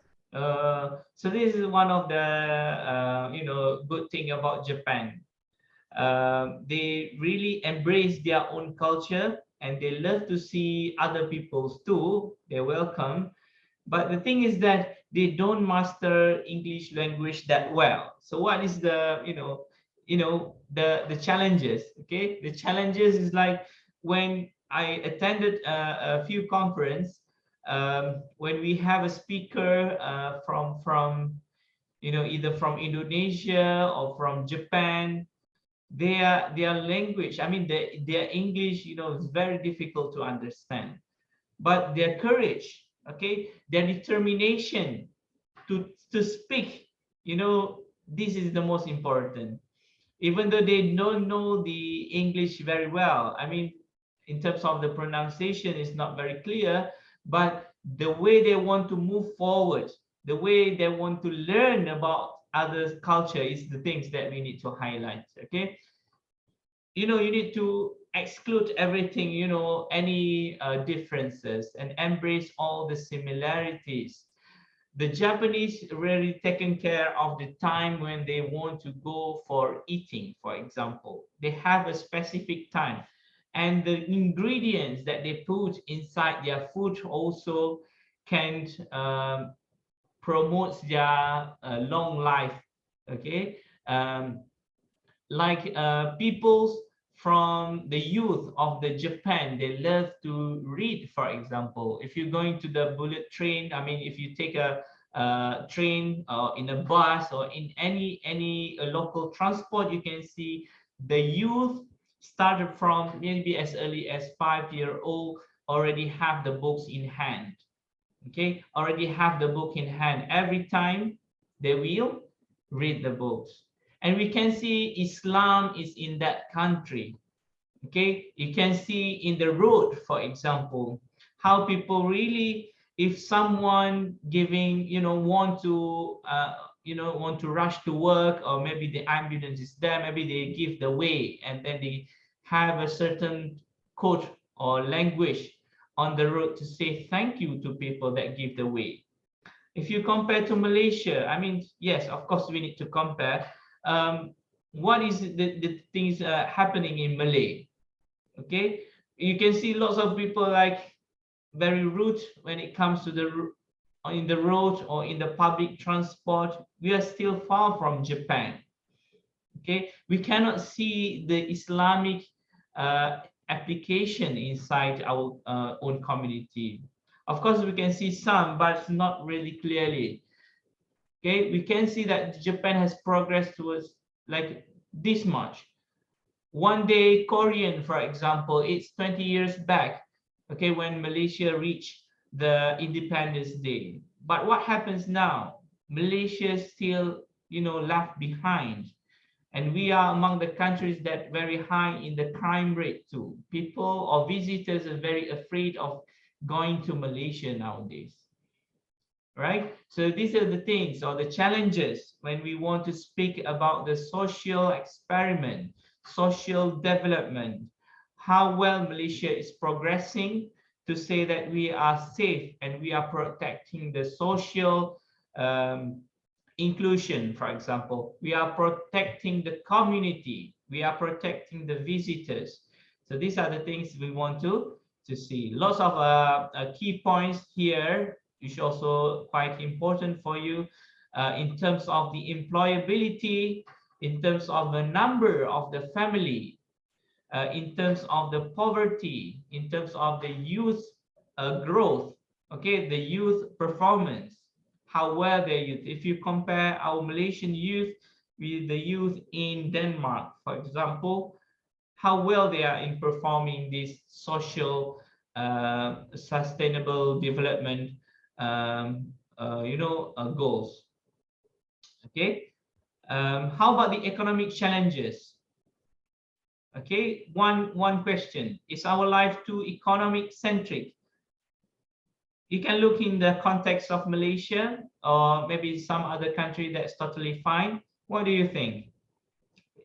So this is one of the good thing about Japan. They really embrace their own culture and they love to see other people's too. They're welcome. But the thing is that they don't master English language that well. So what is the the challenges? Okay, the challenges is like when I attended a few conference, when we have a speaker from either from Indonesia or from Japan, their language, I mean their English, is very difficult to understand, but their courage, okay, their determination to speak, this is the most important. Even though they don't know the English very well, I mean, in terms of the pronunciation is not very clear, but the way they want to move forward, the way they want to learn about other culture is the things that we need to highlight. Okay, you need to exclude everything, you know, any differences, and embrace all the similarities. The Japanese really taken care of the time when they want to go for eating, for example. They have a specific time. And the ingredients that they put inside their food also can promote their long life. Okay. Like peoples from the youth of the Japan, they love to read, for example. If you're going to the bullet train, I mean, if you take a train or in a bus or in any local transport, you can see the youth started from maybe as early as 5 year old already have the books in hand. Okay, already have the book in hand. Every time they will read the books. And we can see Islam is in that country. Okay, you can see in the road, for example, how people really, if someone giving, you know, want to want to rush to work, or maybe the ambulance is there, maybe they give the way, and then they have a certain quote or language on the road to say thank you to people that give the way. If you compare to Malaysia, I mean, yes, of course we need to compare. What is the things happening in Malay? Okay, you can see lots of people like very rude when it comes to the in the road or in the public transport. We are still far from Japan. Okay, we cannot see the Islamic application inside our own community. Of course, we can see some, but not really clearly. Okay, we can see that Japan has progressed towards like this much. One day, Korean, for example, it's 20 years back, okay, when Malaysia reached the Independence Day. But what happens now? Malaysia is still, you know, left behind. And we are among the countries that very high in the crime rate too. People or visitors are very afraid of going to Malaysia nowadays. Right? So these are the things or the challenges when we want to speak about the social experiment, social development, how well Malaysia is progressing to say that we are safe and we are protecting the social inclusion, for example. We are protecting the community. We are protecting the visitors. So these are the things we want to see. Lots of key points here, which also quite important for you in terms of the employability, in terms of the number of the family, in terms of the poverty, in terms of the youth growth, okay, the youth performance, how well they youth. If you compare our Malaysian youth with the youth in Denmark, for example, how well they are in performing these social sustainable development goals. Okay, how about the economic challenges? Okay, one question: is our life too economic centric? You can look in the context of Malaysia or maybe some other country that's totally fine. What do you think?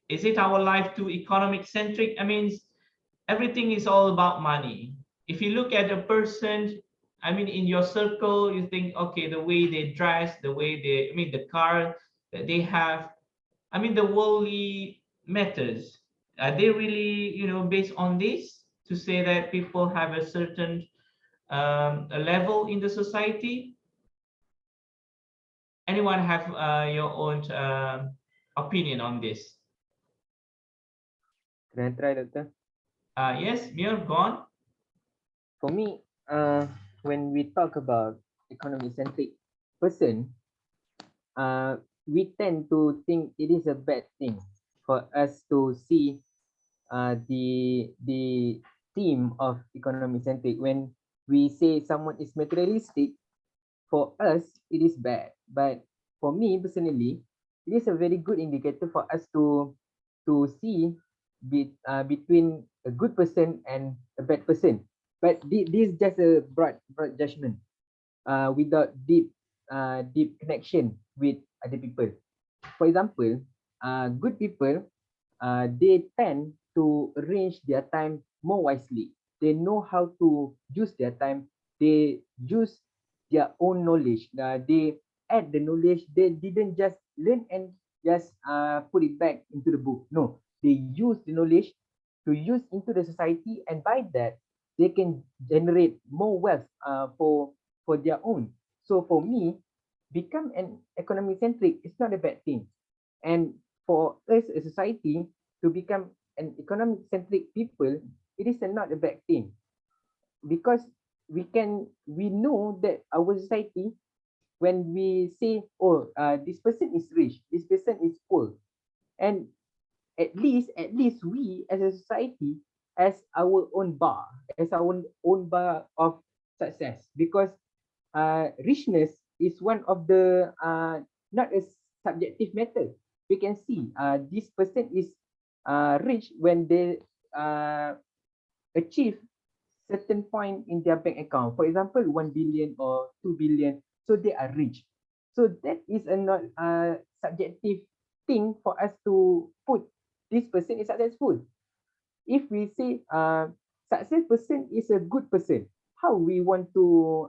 Is it our life too economic centric? I mean, everything is all about money. If you look at a person, I mean, in your circle, you think, okay, the way they dress, the way they, I mean, the car that they have, I mean, the worldly matters. Are they really, you know, based on this to say that people have a certain a level in the society? Anyone have your own opinion on this? Can I try, Doctor? Yes, Mir, go on. For me, when we talk about economic-centric person, we tend to think it is a bad thing for us to see the theme of economic-centric. When we say someone is materialistic, for us it is bad. But for me personally, it is a very good indicator for us to see between a good person and a bad person. But this is just a broad judgment without deep connection with other people. For example, good people they tend to arrange their time more wisely. They know how to use their time. They use their own knowledge. They add the knowledge. They didn't just learn and just put it back into the book. No, they use the knowledge to use into the society, and by that they can generate more wealth for their own. So for me, become an economic centric is not a bad thing. And for us as a society to become an economic centric people, it is not a bad thing, because we know that our society, when we say, oh, this person is rich, this person is poor, and at least we as a society as our own bar, as our own bar of success, because richness is one of the not a subjective matter. We can see this person is rich when they achieve certain point in their bank account, for example 1 billion or 2 billion, so they are rich. So that is a not subjective thing for us to put this person is successful. If we say success person is a good person, how we want to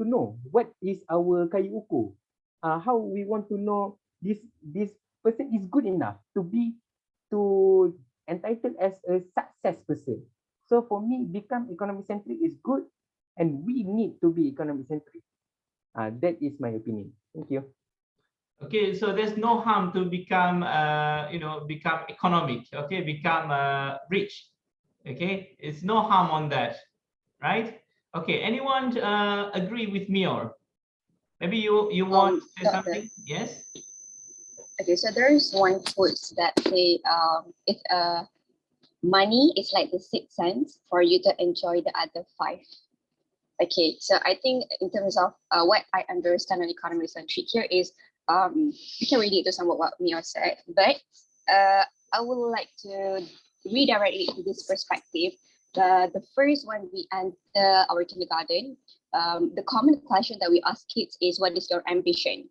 know what is our kayu ukur, how we want to know this person is good enough to be to entitled as a success person. So for me, become economic centric is good, and we need to be economic centric. That is my opinion. Thank you. Okay, so there's no harm to become, become economic. Okay, become rich. Okay, it's no harm on that, right? Okay, anyone agree with me, or maybe you want to say something? Yes. Okay, so there is one quote that say, if money is like the 6 cents for you to enjoy the other 5. Okay, so I think in terms of what I understand on economic centric here is, you can relate to some of what Mio said, but I would like to redirect it to this perspective. The first one we enter our kindergarten, the common question that we ask kids is, what is your ambition?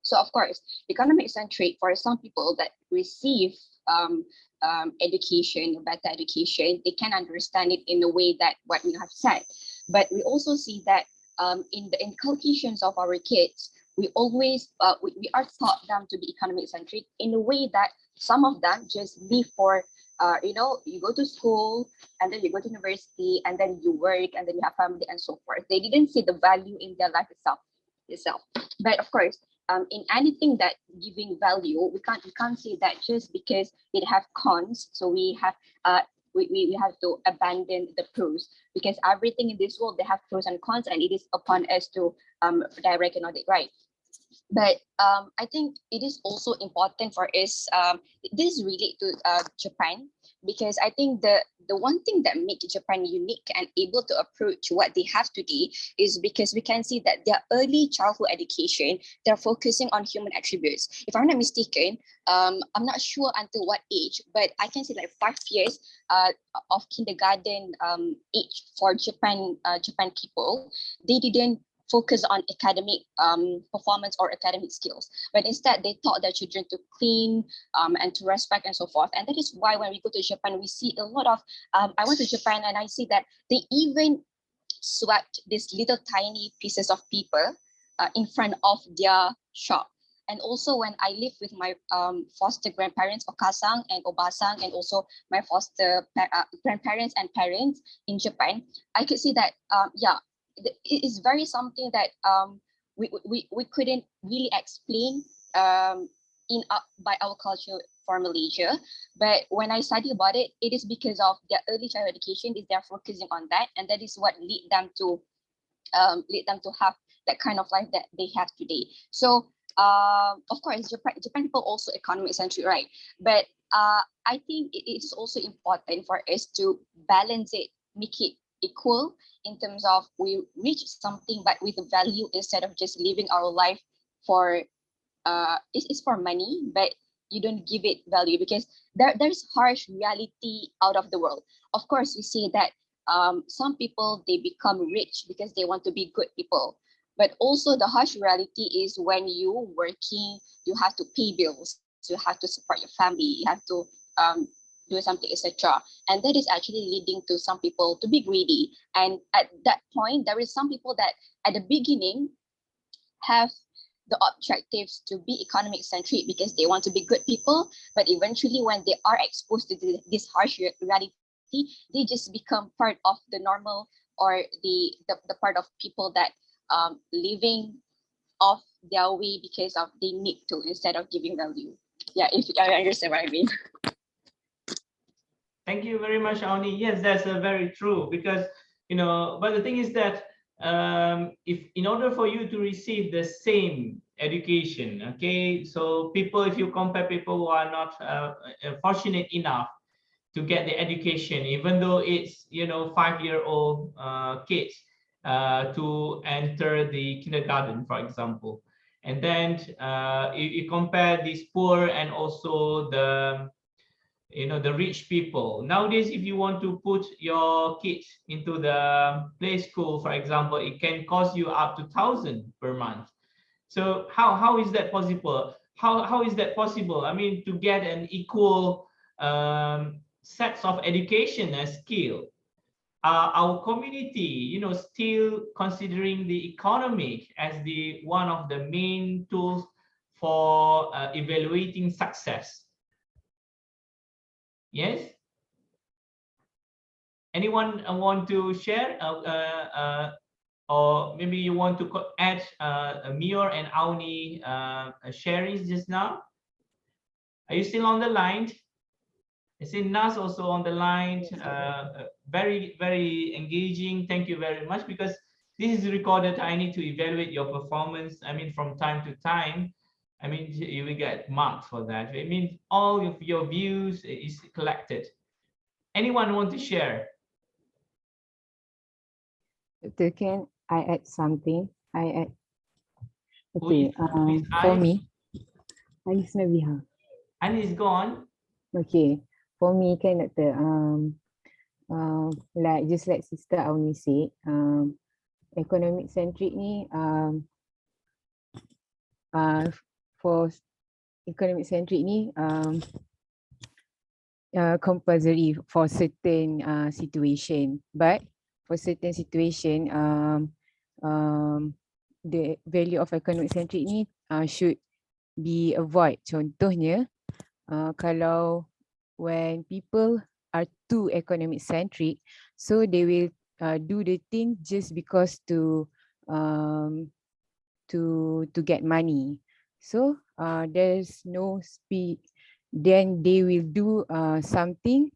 So of course, economic centric for some people that receive education, better education, they can understand it in a way that what we have said. But we also see that in the inculcations of our kids, we always we are taught them to be economic centric in a way that some of them just live for you go to school and then you go to university and then you work and then you have family and so forth. They didn't see the value in their life itself. But of course, in anything that giving value, we can't say that just because it have cons, so we have we have to abandon the pros, because everything in this world they have pros and cons, and it is upon us to direct and audit, right? But I think it is also important for us. This relate to Japan, because I think the one thing that makes Japan unique and able to approach what they have today is because we can see that their early childhood education, they're focusing on human attributes. If I'm not mistaken, I'm not sure until what age, but I can say like 5 years of kindergarten age for Japan people. They didn't focus on academic performance or academic skills, but instead they taught their children to clean and to respect and so forth. And that is why when we go to Japan, we see a lot of, I went to Japan and I see that they even swept these little tiny pieces of paper in front of their shop. And also when I live with my foster grandparents, Okasang and Obasang, and also my foster grandparents and parents in Japan, I could see that, it is very something that we couldn't really explain by our culture for Malaysia. But when I study about it, it is because of their early childhood education, is they're focusing on that, and that is what lead them to have that kind of life that they have today. So of course, Japan people also economic centric, right? But I think it is also important for us to balance it, make it equal in terms of we reach something but with a value, instead of just living our life for it's for money, but you don't give it value, because there's harsh reality out of the world. Of course, we see that some people, they become rich because they want to be good people, but also the harsh reality is when you working, you have to pay bills, you have to support your family, you have to do something, etc. And that is actually leading to some people to be greedy. And at that point, there is some people that at the beginning have the objectives to be economic centric because they want to be good people, but eventually when they are exposed to this harsh reality, they just become part of the normal, or the part of people that living off their way because of they need to instead of giving value. Yeah, if I understand what I mean. Thank you very much, Auni. Yes, that's very true, because but the thing is that if in order for you to receive the same education, okay, so people, if you compare people who are not fortunate enough to get the education, even though it's 5-year-old kids to enter the kindergarten, for example, and then you compare these poor and also the rich people. Nowadays, if you want to put your kids into the play school, for example, it can cost you up to 1,000 per month. So how is that possible? How is that possible? I mean, to get an equal sets of education and skill. Our community, still considering the economic as the one of the main tools for evaluating success. Yes. Anyone want to share? Or maybe you want to add Mior and Auni sharing just now? Are you still on the line? I see Nas also on the line. Very, very engaging. Thank you very much, because this is recorded. I need to evaluate your performance. I mean, from time to time. I mean, you will get marked for that. I mean, all of your views is collected. Anyone want to share? Can I add something? I add. Okay. For Anis? me, Anis Nabiha. Anis gone. Okay. For me, kan Doctor, like just like Sister Auni said, economic centric ni, for economic centric ni, compulsory for certain situation, but for certain situation, the value of economic centric ni should be avoid. Contohnya, kalau when people are too economic centric, so they will do the thing just because to get money. So there's no speed. Then they will do something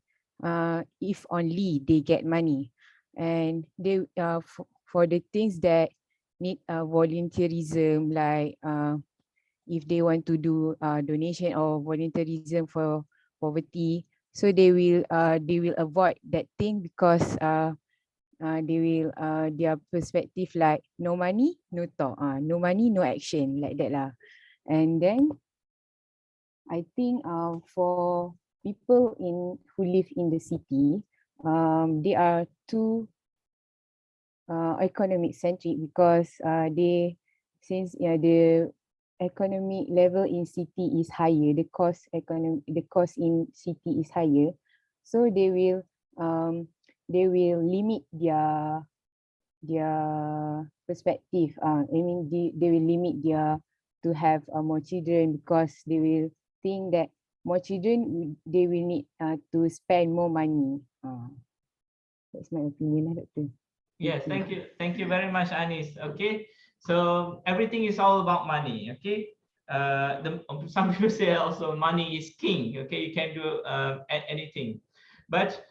if only they get money, and they for the things that need volunteerism, like if they want to do donation or volunteerism for poverty, so they will avoid that thing because they will their perspective like no money no talk, no money no action, like that lah. And then I think for people who live in the city, they are too economic centric because since the economic level in city is higher, the cost in city is higher, so they will limit their perspective. I mean, they will limit to have more children, because they will think that more children, they will need to spend more money. That's my opinion, Doctor. Yes, thank you. Thank you very much, Anis. Okay, so everything is all about money. Okay, some people say also money is king. Okay, you can do anything, but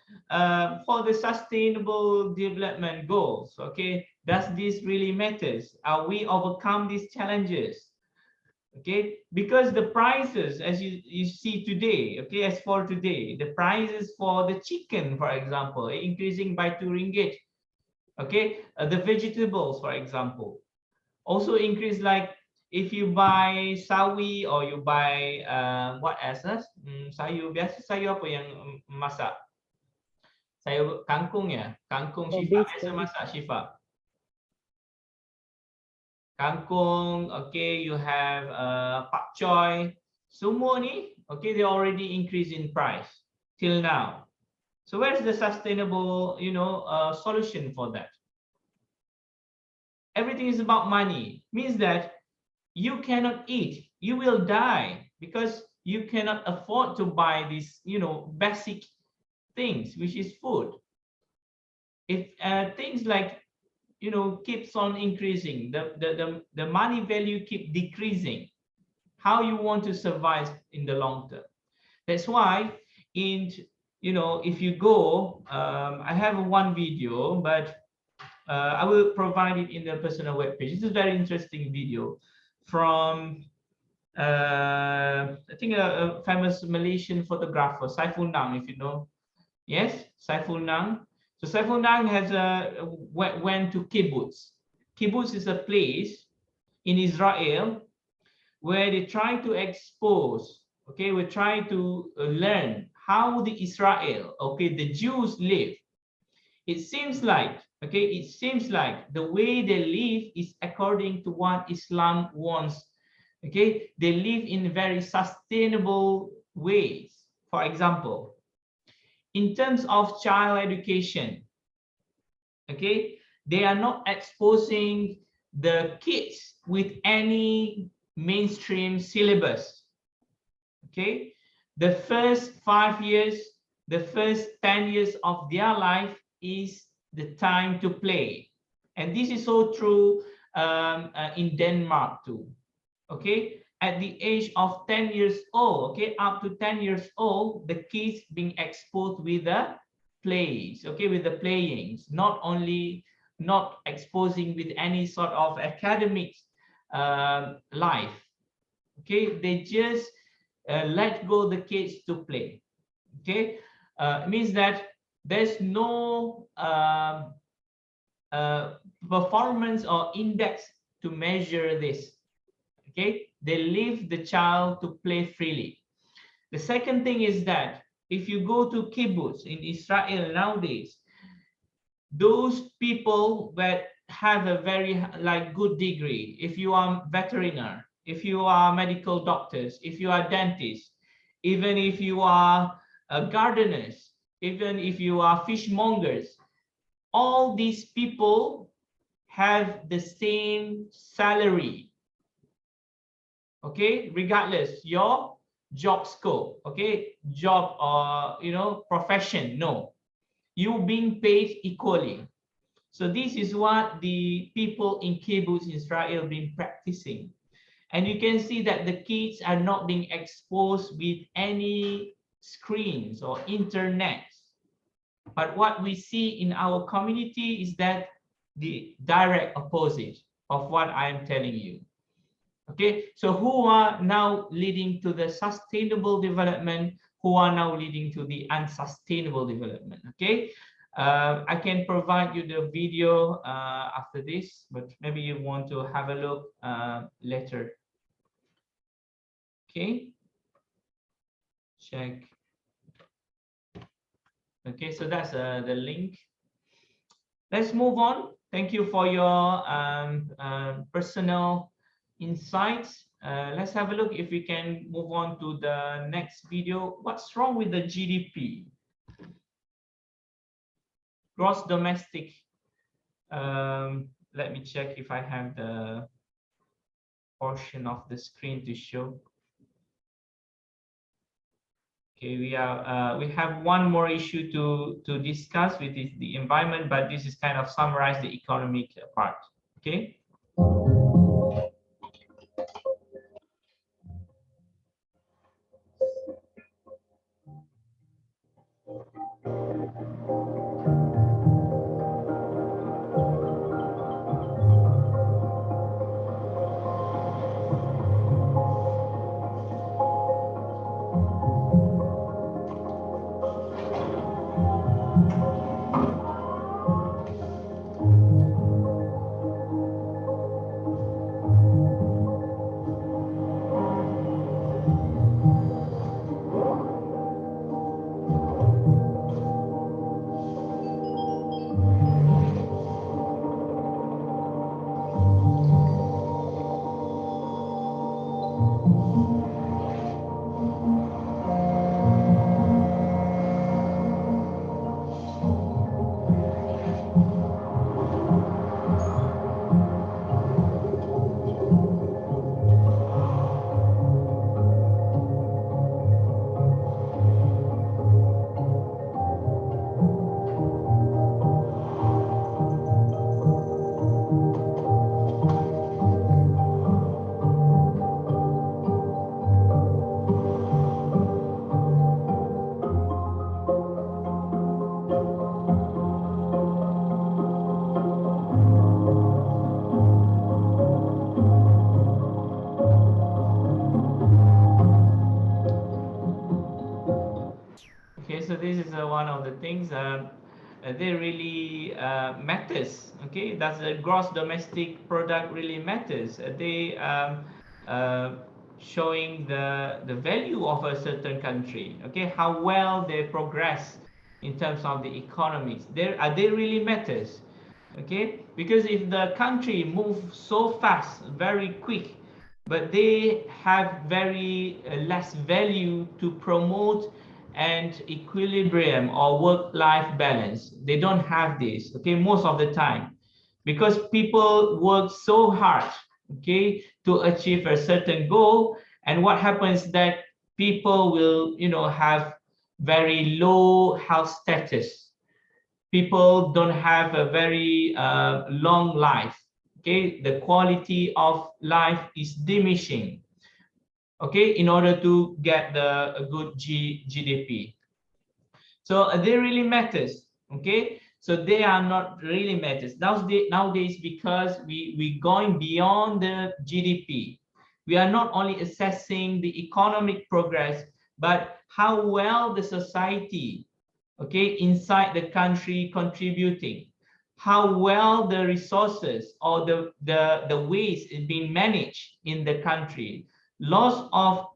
for the sustainable development goals, okay, does this really matters? Are we overcome these challenges? Okay, because the prices, as you see today, okay, as for today, the prices for the chicken, for example, increasing by 2 ringgit. Okay, the vegetables, for example, also increase. Like if you buy sawi or you buy what else? Sayur biasa, sayur apa yang masak? Sayur kangkung ya, kangkung Syifa biasa masak Syifa. Kangkung, okay, you have pak choy. Semua ni, okay, they already increase in price. till now. So where's the sustainable, solution for that? Everything is about money. Means that you cannot eat, you will die because you cannot afford to buy these, basic things, which is food. If things like, keeps on increasing, the money value keep decreasing, how you want to survive in the long term? That's why if you go, I have one video, but I will provide it in the personal webpage. This is a very interesting video from I think a famous Malaysian photographer, Saiful Nang, if you know. Yes, Saiful Nang. So Saiful Nang has went to kibbutz. Kibbutz is a place in Israel where they try to expose, okay, we try to learn how the Israel, okay, the Jews live. It seems like, okay, it seems like the way they live is according to what Islam wants. Okay, they live in very sustainable ways. For example, in terms of child education, okay, they are not exposing the kids with any mainstream syllabus. Okay, the first 5 years, the first 10 years of their life is the time to play, and this is so true in Denmark too. Okay, at the age of 10 years old, okay, up to 10 years old, the kids being exposed with the plays, okay, with the playings, not exposing with any sort of academic life. Okay, they just let go the kids to play. Okay, it means that there's no performance or index to measure this. Okay, they leave the child to play freely. The second thing is that if you go to kibbutz in Israel nowadays, those people that have a very good degree, if you are veterinarian, if you are medical doctors, if you are dentists, even if you are gardeners, even if you are fishmongers, all these people have the same salary. Okay, regardless your job scope, okay, job or profession, no, you being paid equally. So this is what the people in kibbutz Israel been practicing, and you can see that the kids are not being exposed with any screens or internet. But what we see in our community is that the direct opposite of what I am telling you. Okay, so who are now leading to the sustainable development, who are now leading to the unsustainable development? Okay, I can provide you the video after this, but maybe you want to have a look later. Okay, check. Okay, so that's the link. Let's move on. Thank you for your personal insights. Let's have a look if we can move on to the next video. What's wrong with the GDP? Gross domestic. Let me check if I have the portion of the screen to show. Okay, we have one more issue to discuss, which is the environment, but this is kind of summarize the economic part. Okay. this is one of the things they really matters. Okay, does the gross domestic product really matters? They showing the value of a certain country. Okay, how well they progress in terms of the economics. They really matters. Okay, because if the country moves so fast, very quick, but they have very less value to promote and equilibrium or work-life balance. They don't have this, okay, most of the time, because people work so hard, okay, to achieve a certain goal. And what happens that people will, have very low health status. People don't have a very long life. Okay, the quality of life is diminishing. Okay, in order to get a good GDP. So they really matters. Okay, so they are not really matters nowadays, because we going beyond the GDP. We are not only assessing the economic progress, but how well the society, okay, inside the country contributing, how well the resources or the waste is being managed in the country. Lots of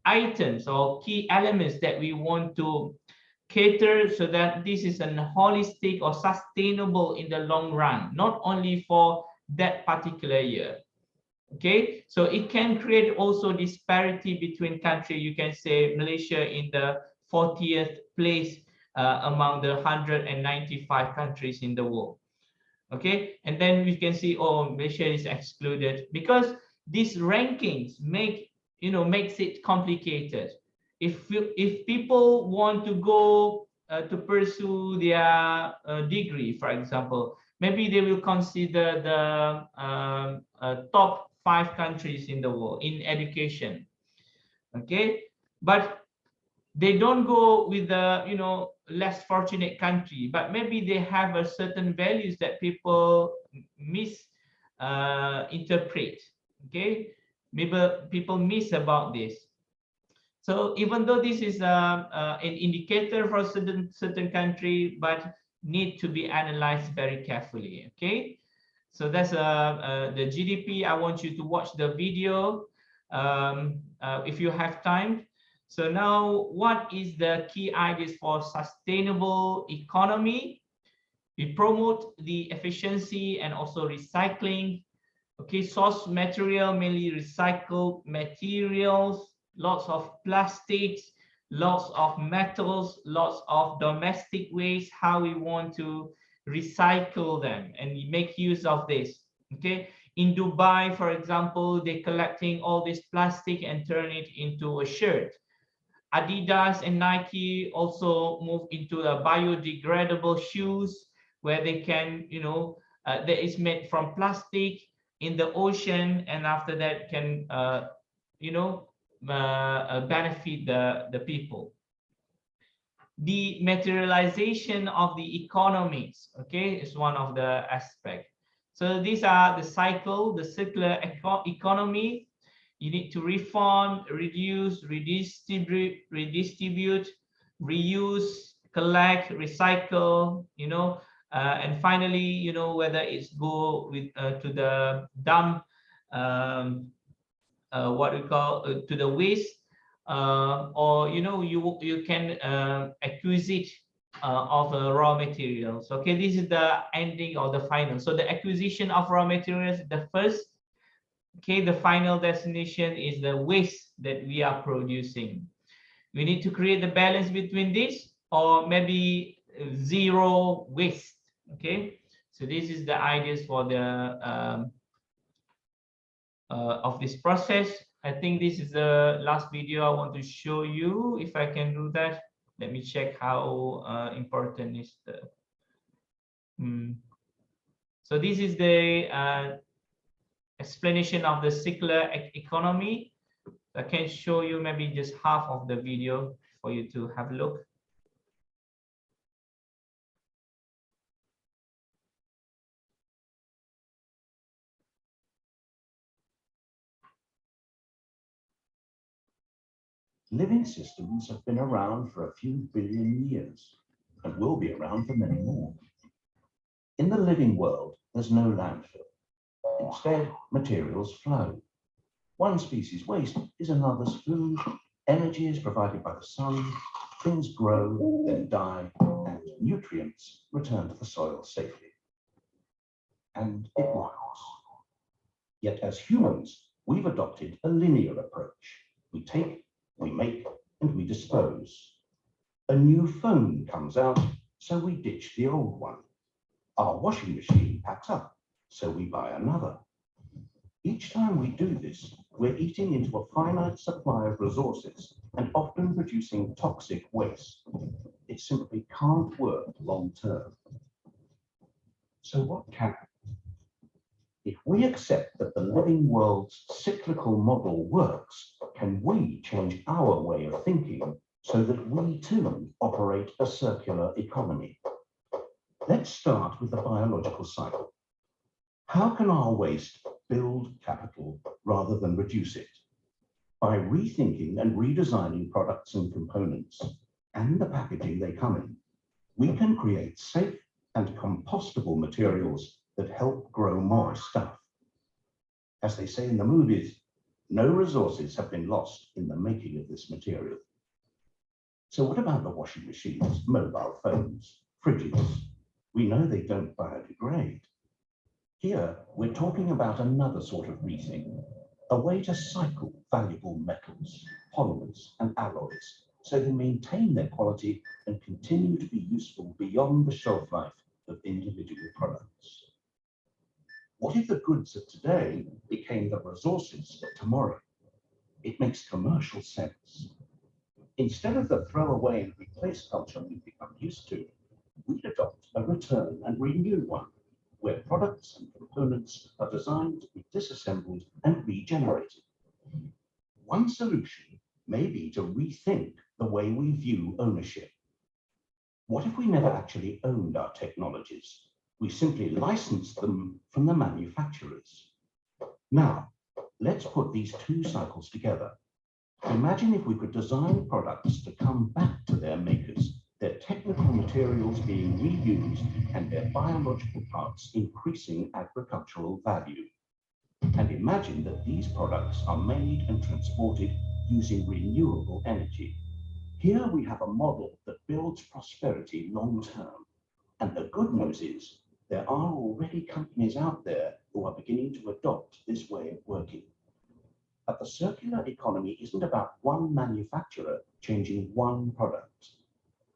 items or key elements that we want to cater, so that this is an holistic or sustainable in the long run, not only for that particular year. Okay, so it can create also disparity between country. You can say Malaysia in the 40th place among the 195 countries in the world. Okay, and then we can see, oh, Malaysia is excluded, because these rankings makes it complicated. If people want to go to pursue their degree, for example, maybe they will consider the top 5 countries in the world in education. Okay, but they don't go with the less fortunate country, but maybe they have a certain values that people interpret. Okay, maybe people miss about this. So even though this is an indicator for certain country, but need to be analyzed very carefully. Okay, so that's the GDP. I want you to watch the video if you have time. So now, what is the key ideas for sustainable economy? We promote the efficiency and also recycling. Okay, source material, mainly recycled materials, lots of plastics, lots of metals, lots of domestic waste, how we want to recycle them and make use of this. Okay, in Dubai, for example, they're collecting all this plastic and turn it into a shirt. Adidas and Nike also move into the biodegradable shoes, where they can, that is made from plastic in the ocean, and after that can, benefit the people. The materialization of the economies, okay, is one of the aspects. So these are the cycle, the circular economy. You need to reform, reduce, redistribute, reuse, collect, recycle, and finally, whether it's go with to the dump, what we call to the waste, or you can acquisite of raw materials. Okay, this is the ending or the final. So the acquisition of raw materials, the first. Okay, the final destination is the waste that we are producing. We need to create the balance between this, or maybe zero waste. Okay, so this is the ideas for the of this process. I think this is the last video I want to show you. If I can do that, let me check how important is the. So this is the explanation of the circular economy. I can show you maybe just half of the video for you to have a look. Living systems have been around for a few billion years and will be around for many more. In the living world, there's no landfill. Instead, materials flow. One species' waste is another's food. Energy is provided by the sun. Things grow, then die, and nutrients return to the soil safely. And it works. Yet as humans, we've adopted a linear approach. We take, we make, and we dispose. A new phone comes out, so we ditch the old one. Our washing machine packs up, so we buy another. Each time we do this, we're eating into a finite supply of resources and often producing toxic waste. It simply can't work long term. So what can? If we accept that the living world's cyclical model works, can we change our way of thinking so that we too operate a circular economy? Let's start with the biological cycle. How can our waste build capital rather than reduce it? By rethinking and redesigning products and components and the packaging they come in, we can create safe and compostable materials that help grow more stuff. As they say in the movies, no resources have been lost in the making of this material. So what about the washing machines, mobile phones, fridges? We know they don't biodegrade. Here, we're talking about another sort of rethink, a way to cycle valuable metals, polymers, and alloys so they maintain their quality and continue to be useful beyond the shelf life of individual products. What if the goods of today became the resources of tomorrow? It makes commercial sense. Instead of the throw away and replace culture we've become used to, we'd adopt a return and renew one, where products and components are designed to be disassembled and regenerated. One solution may be to rethink the way we view ownership. What if we never actually owned our technologies? We simply licensed them from the manufacturers. Now, let's put these two cycles together. Imagine if we could design products to come back to their makers, their technical materials being reused and their biological parts increasing agricultural value. And imagine that these products are made and transported using renewable energy. Here we have a model that builds prosperity long term. And the good news is there are already companies out there who are beginning to adopt this way of working. But the circular economy isn't about one manufacturer changing one product.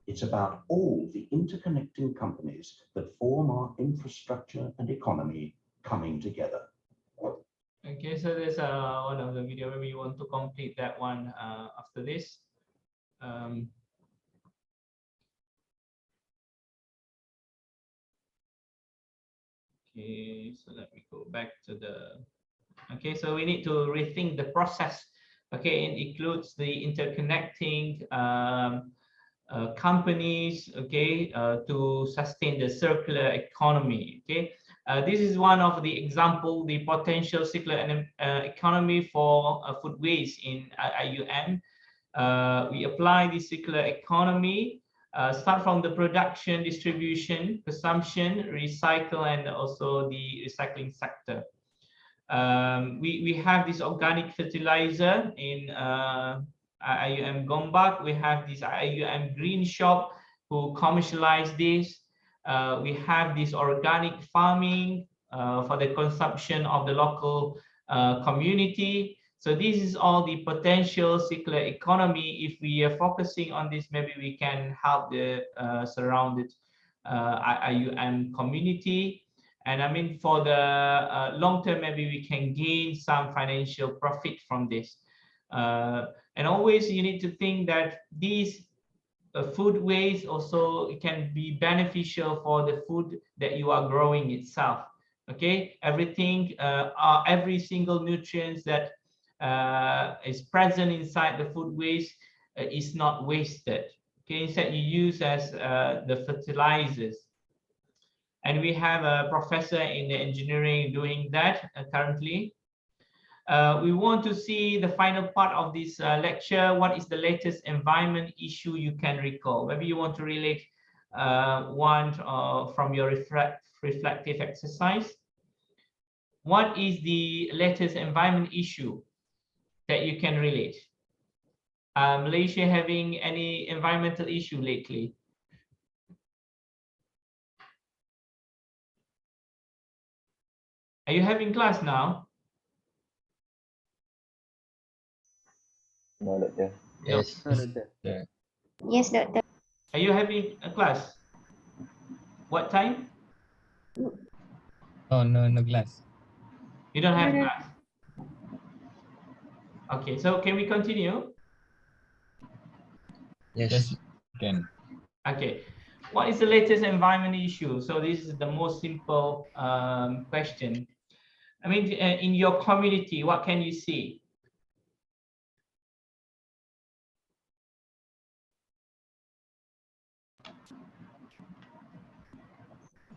It's about all the interconnecting companies that form our infrastructure and economy coming together. Okay, so there's one of the video. Maybe you want to complete that one after this. Okay, so let me go back to the. Okay, so we need to rethink the process. Okay, it includes the interconnecting companies. Okay, to sustain the circular economy. Okay, this is one of the example, the potential circular economy for food waste in IUM. We apply the circular economy. Start from the production, distribution, consumption, recycle, and also the recycling sector. We have this organic fertilizer in IUM Gombak. We have this IUM Green Shop who commercialize this. We have this organic farming for the consumption of the local community. So this is all the potential circular economy. If we are focusing on this, maybe we can help the surrounded IUM community. And I mean, for the long term, maybe we can gain some financial profit from this. And always you need to think that these food waste also can be beneficial for the food that you are growing itself. Okay, everything, every single nutrients that is present inside the food waste is not wasted. Okay, instead you use as the fertilizers. And we have a professor in the engineering doing that currently. We want to see the final part of this lecture. What is the latest environment issue you can recall? Maybe you want to relate one from your reflective exercise. What is the latest environment issue that you can relate? Malaysia having any environmental issue lately? Are you having class now? No, doctor. Yes. No, doctor. Yeah. Yes, doctor. Are you having a class? What time? Oh, no, no class. You don't have class. Okay, so can we continue? Yes. Yes, can. Okay, what is the latest environment issue? So this is the most simple question. I mean, in your community, what can you see?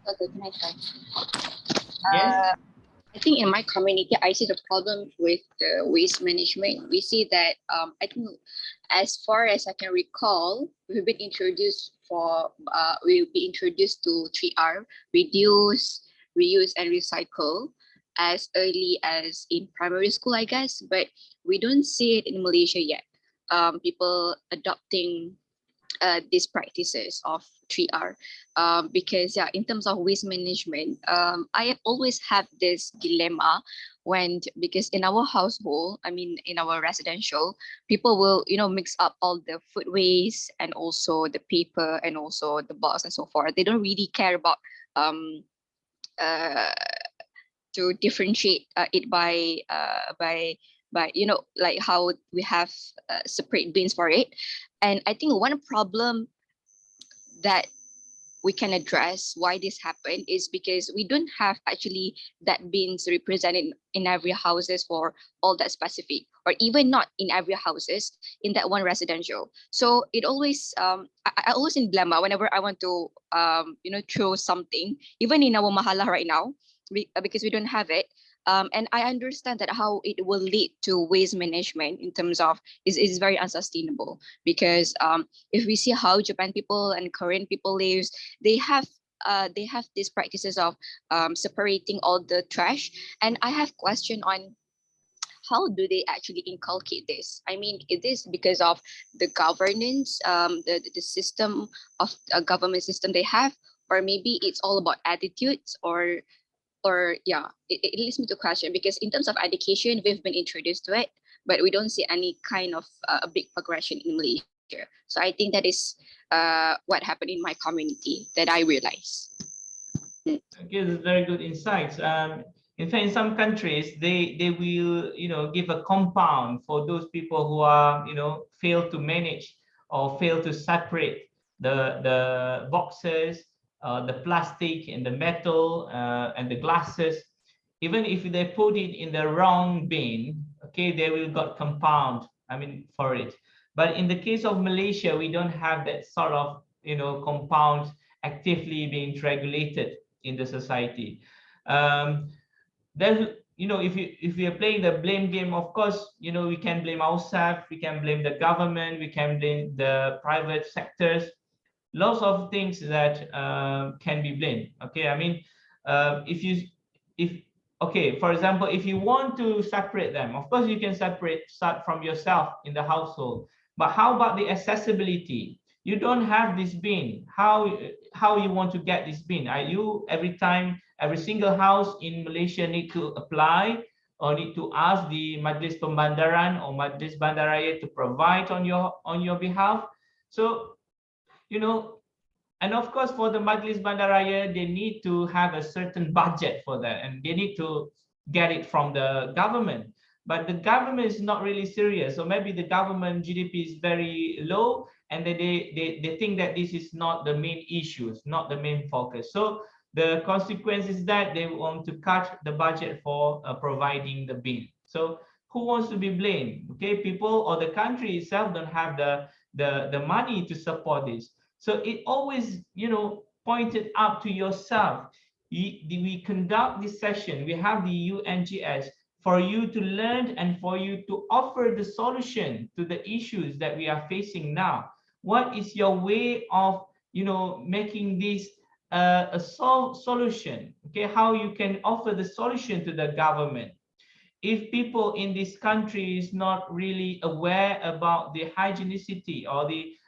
Okay, can I try? Yes. I think in my community, I see the problem with the waste management. We see that I think, as far as I can recall, we've been introduced to 3R: reduce, reuse, and recycle, as early as in primary school, I guess. But we don't see it in Malaysia yet. People adopting these practices of 3R, because yeah, in terms of waste management, I have always had this dilemma because in our household, I mean in our residential, people will mix up all the food waste and also the paper and also the box and so forth. They don't really care about uh, to differentiate it by like how we have separate bins for it. And I think one problem that we can address why this happened is because we don't have actually that bins represented in every houses for all that specific, or even not in every houses in that one residential. So it always I always in dilemma whenever I want to throw something, even in our mahala right now, because we don't have it. And I understand that how it will lead to waste management in terms of is very unsustainable, because if we see how Japan people and Korean people lives, they have these practices of separating all the trash. And I have question on how do they actually inculcate this? I mean, it is because of the governance, the system of a government system they have, or maybe it's all about attitudes, or yeah, it leads me to question, because in terms of education, we've been introduced to it, but we don't see any kind of a big progression in Malaysia. So I think that is what happened in my community that I realized. Okay, this is very good insights. In fact, in some countries, they will give a compound for those people who are fail to manage or fail to separate the boxes, the plastic and the metal and the glasses. Even if they put it in the wrong bin, okay, they will got compound. I mean, for it. But in the case of Malaysia, we don't have that sort of compound actively being regulated in the society. Then if we are playing the blame game, of course we can blame ourselves, we can blame the government, we can blame the private sectors. Lots of things that can be blamed. Okay, I mean, for example, if you want to separate them, of course you can start from yourself in the household. But how about the accessibility? You don't have this bin. How you want to get this bin? Are you every single house in Malaysia need to apply or need to ask the Majlis Pembandaran or Majlis Bandaraya to provide on your behalf? So and of course for the Majlis Bandaraya, they need to have a certain budget for that, and they need to get it from the government. But the government is not really serious. So maybe the government GDP is very low, and they think that this is not the main issues, not the main focus. So the consequence is that they want to cut the budget for providing the bin. So who wants to be blamed? Okay, people or the country itself don't have the money to support this. So it always pointed up to yourself. We conduct this session. We have the UNGS for you to learn and for you to offer the solution to the issues that we are facing now. What is your way of, making this a solution? Okay, how you can offer the solution to the government? If people in this country is not really aware about the hygienicity or the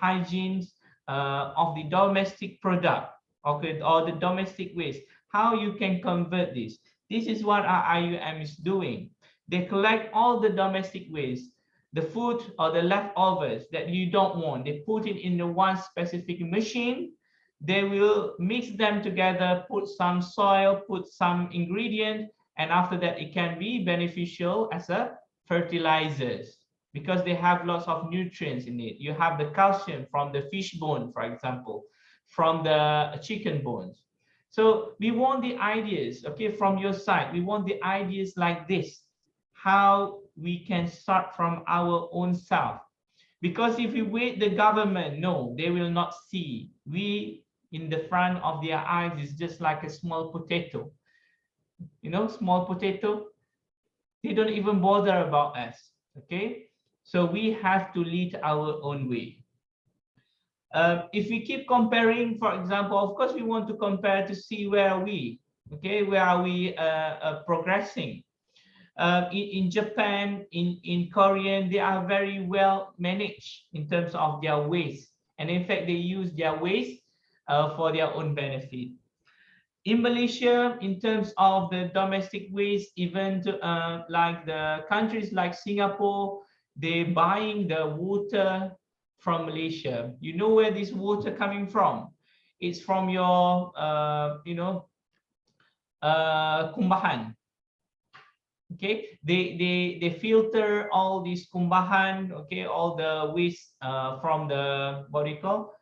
hygiene of the domestic product, okay, or the domestic waste, how you can convert this? This is what our IUM is doing. They collect all the domestic waste, the food or the leftovers that you don't want. They put it in the one specific machine. They will mix them together, put some soil, put some ingredient, and after that it can be beneficial as a fertilizers because they have lots of nutrients in it. You have the calcium from the fish bone, for example, from the chicken bones. So we want the ideas, okay, from your side. We want the ideas like this, how we can start from our own self. Because if we wait the government, no, they will not see. We in the front of their eyes is just like a small potato. Small potato, they don't even bother about us. Okay, so we have to lead our own way. If we keep comparing, for example, of course we want to compare to see where are we, okay, where are we progressing. In Japan, in Korean, they are very well managed in terms of their waste, and in fact they use their waste for their own benefit. In Malaysia, in terms of the domestic waste, even like the countries like Singapore, they're buying the water from Malaysia. You know where this water coming from? It's from your, kumbahan. Okay, they filter all these kumbahan, okay, all the waste from the, what do you call,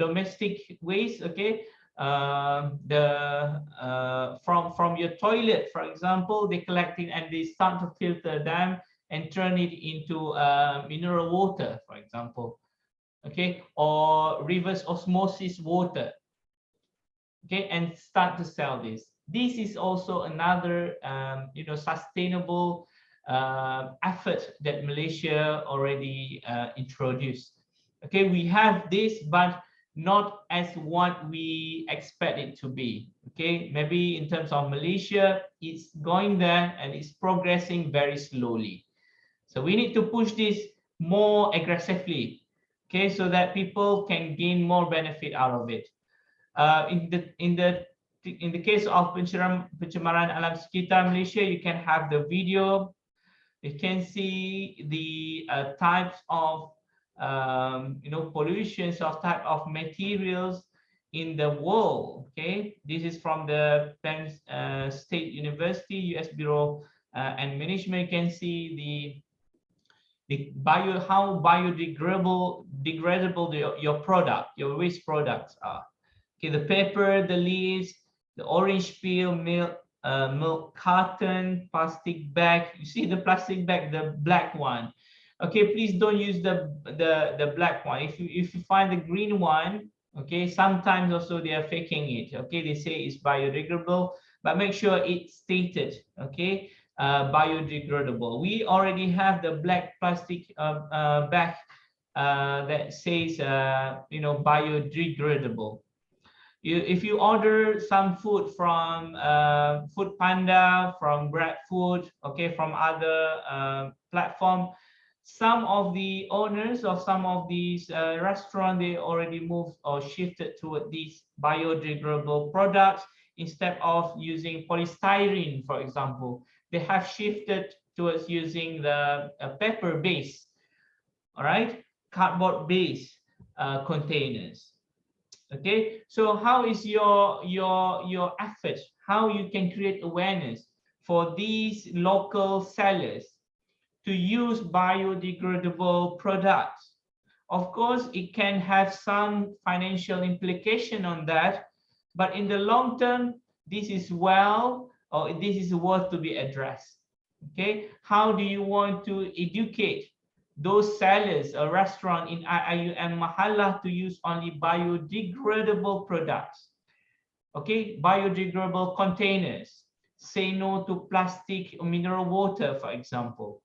domestic waste, okay. From your toilet, for example, they collect it and they start to filter them and turn it into mineral water, for example, okay, or reverse osmosis water, okay, and start to sell this. This is also another sustainable effort that Malaysia already introduced. Okay, we have this, but not as what we expect it to be. Okay, maybe in terms of Malaysia, it's going there and it's progressing very slowly. So we need to push this more aggressively, okay, so that people can gain more benefit out of it. In the case of pencemaran alam sekitar Malaysia, you can have the video. You can see the types of pollutions of type of materials in the world. Okay, this is from the Penn State University US Bureau and Management. You can see how biodegradable your waste products are. Okay, the paper, the leaves, the orange peel, milk carton, plastic bag. You see the plastic bag, the black one. Okay, please don't use the black one. If you find the green one, okay, sometimes also they are faking it. Okay, they say it's biodegradable, but make sure it's stated. Okay, biodegradable. We already have the black plastic bag that says biodegradable. If you order some food from Food Panda, from GrabFood, okay, from other platform, some of the owners of some of these restaurants, they already moved or shifted toward these biodegradable products instead of using polystyrene, for example. They have shifted towards using the paper base, all right, cardboard base containers. Okay, so how is your effort? How you can create awareness for these local sellers to use biodegradable products? Of course, it can have some financial implication on that, but in the long term, this is worth to be addressed. Okay, how do you want to educate those sellers, a restaurant in IUM Mahallah, to use only biodegradable products? Okay, biodegradable containers. say no to plastic or mineral water, for example.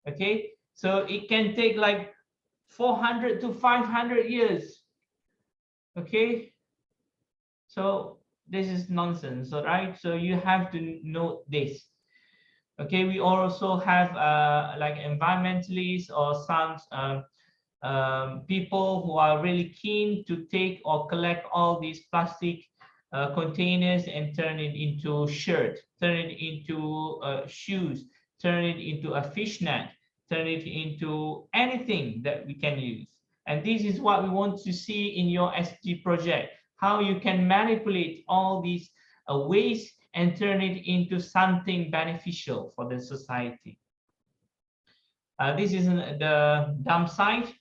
Okay, so it can take like 400 to 500 years. Okay, so this is nonsense, all right? So you have to note this. Okay, we also have like environmentalists or some people who are really keen to take or collect all these plastic containers and turn it into shirt, turn it into shoes, turn it into a fish net, turn it into anything that we can use. And this is what we want to see in your SG project, how you can manipulate all these waste and turn it into something beneficial for the society. This is the dump site.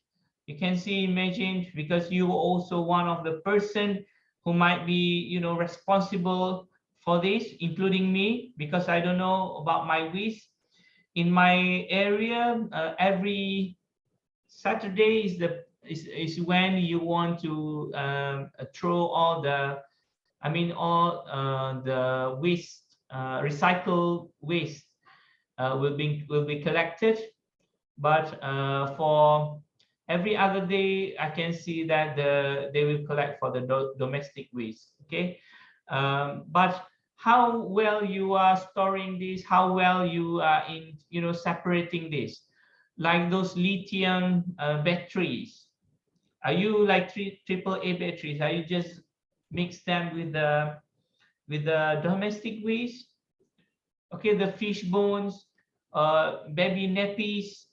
You can see, imagine, because you also one of the person who might be, you know, responsible for this, including me, because I don't know about my waste. In my area, every Saturday is when you want to throw all the, I mean, all the waste, recycled waste will be collected. But for every other day, I can see that they will collect for the domestic waste. Okay, but how well you are storing this, how well you are in, you know, separating this, like those lithium batteries. Are you like AAA batteries? Are you just mix them with the domestic waste? Okay, the fish bones, baby nappies,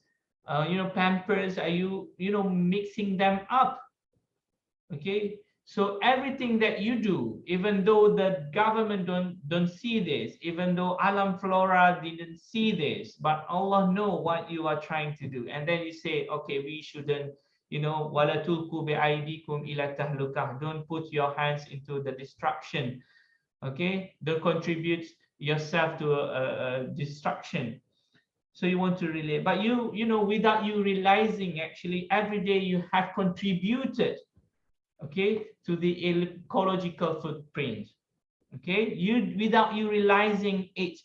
you know, pampers. Are you, you know, mixing them up? Okay, so everything that you do, even though the government don't see this, even though alam flora didn't see this, but Allah know what you are trying to do, and then you say, okay, we shouldn't, you know, wala tulqu bi'aydikum ila tahlukah, don't put your hands into the destruction. Okay, don't contribute yourself to a destruction. So you want to relate, but you know, without you realizing, actually every day you have contributed, okay, to the ecological footprint. Okay, you, without you realizing it.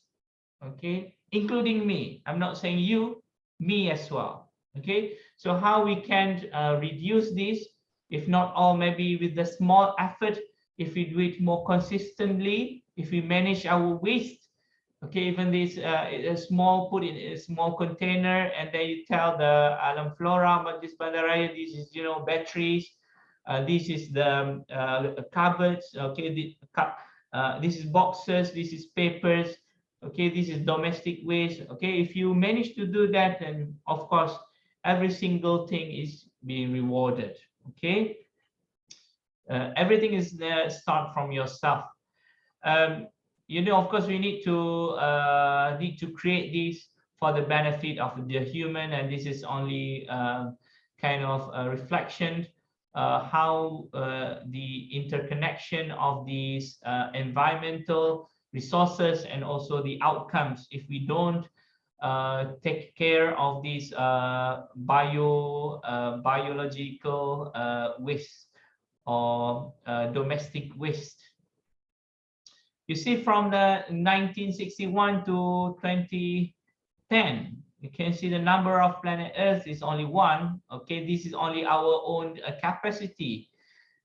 Okay, including me, I'm not saying you, me as well. Okay, so how we can reduce this, if not all, maybe with the small effort, if we do it more consistently, if we manage our waste. Okay, even this a small, put in a small container, and then you tell the alam flora, but this bandaraya, this is, you know, batteries, this is the cupboards. Okay, this is boxes, this is papers. Okay, this is domestic waste. Okay, if you manage to do that, then of course every single thing is being rewarded. Okay, everything is there, start from yourself. You know, of course, we need to create this for the benefit of the human, and this is only kind of a reflection how the interconnection of these environmental resources and also the outcomes, if we don't take care of these biological waste or domestic waste. You see, from the 1961 to 2010, you can see the number of planet Earth is only one. Okay, this is only our own capacity.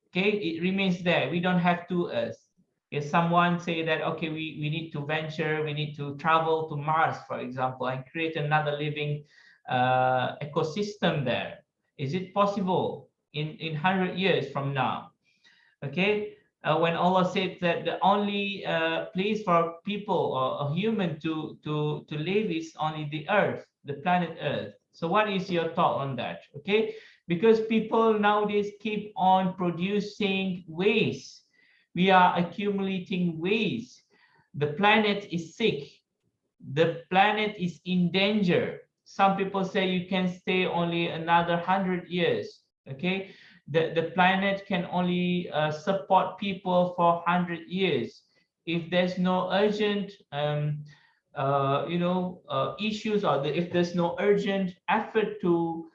Okay, it remains there. We don't have two Earths. If someone say that, okay, we need to venture, we need to travel to Mars, for example, and create another living ecosystem there. Is it possible in 100 years from now? Okay, when Allah said that the only place for people or a human to live is only the Earth, the planet Earth. So what is your thought on that? Okay, because people nowadays keep on producing waste. We are accumulating waste. The planet is sick. The planet is in danger. Some people say you can stay only another 100 years. Okay, the planet can only support people for 100 years. If there's no urgent issues, or if there's no urgent effort to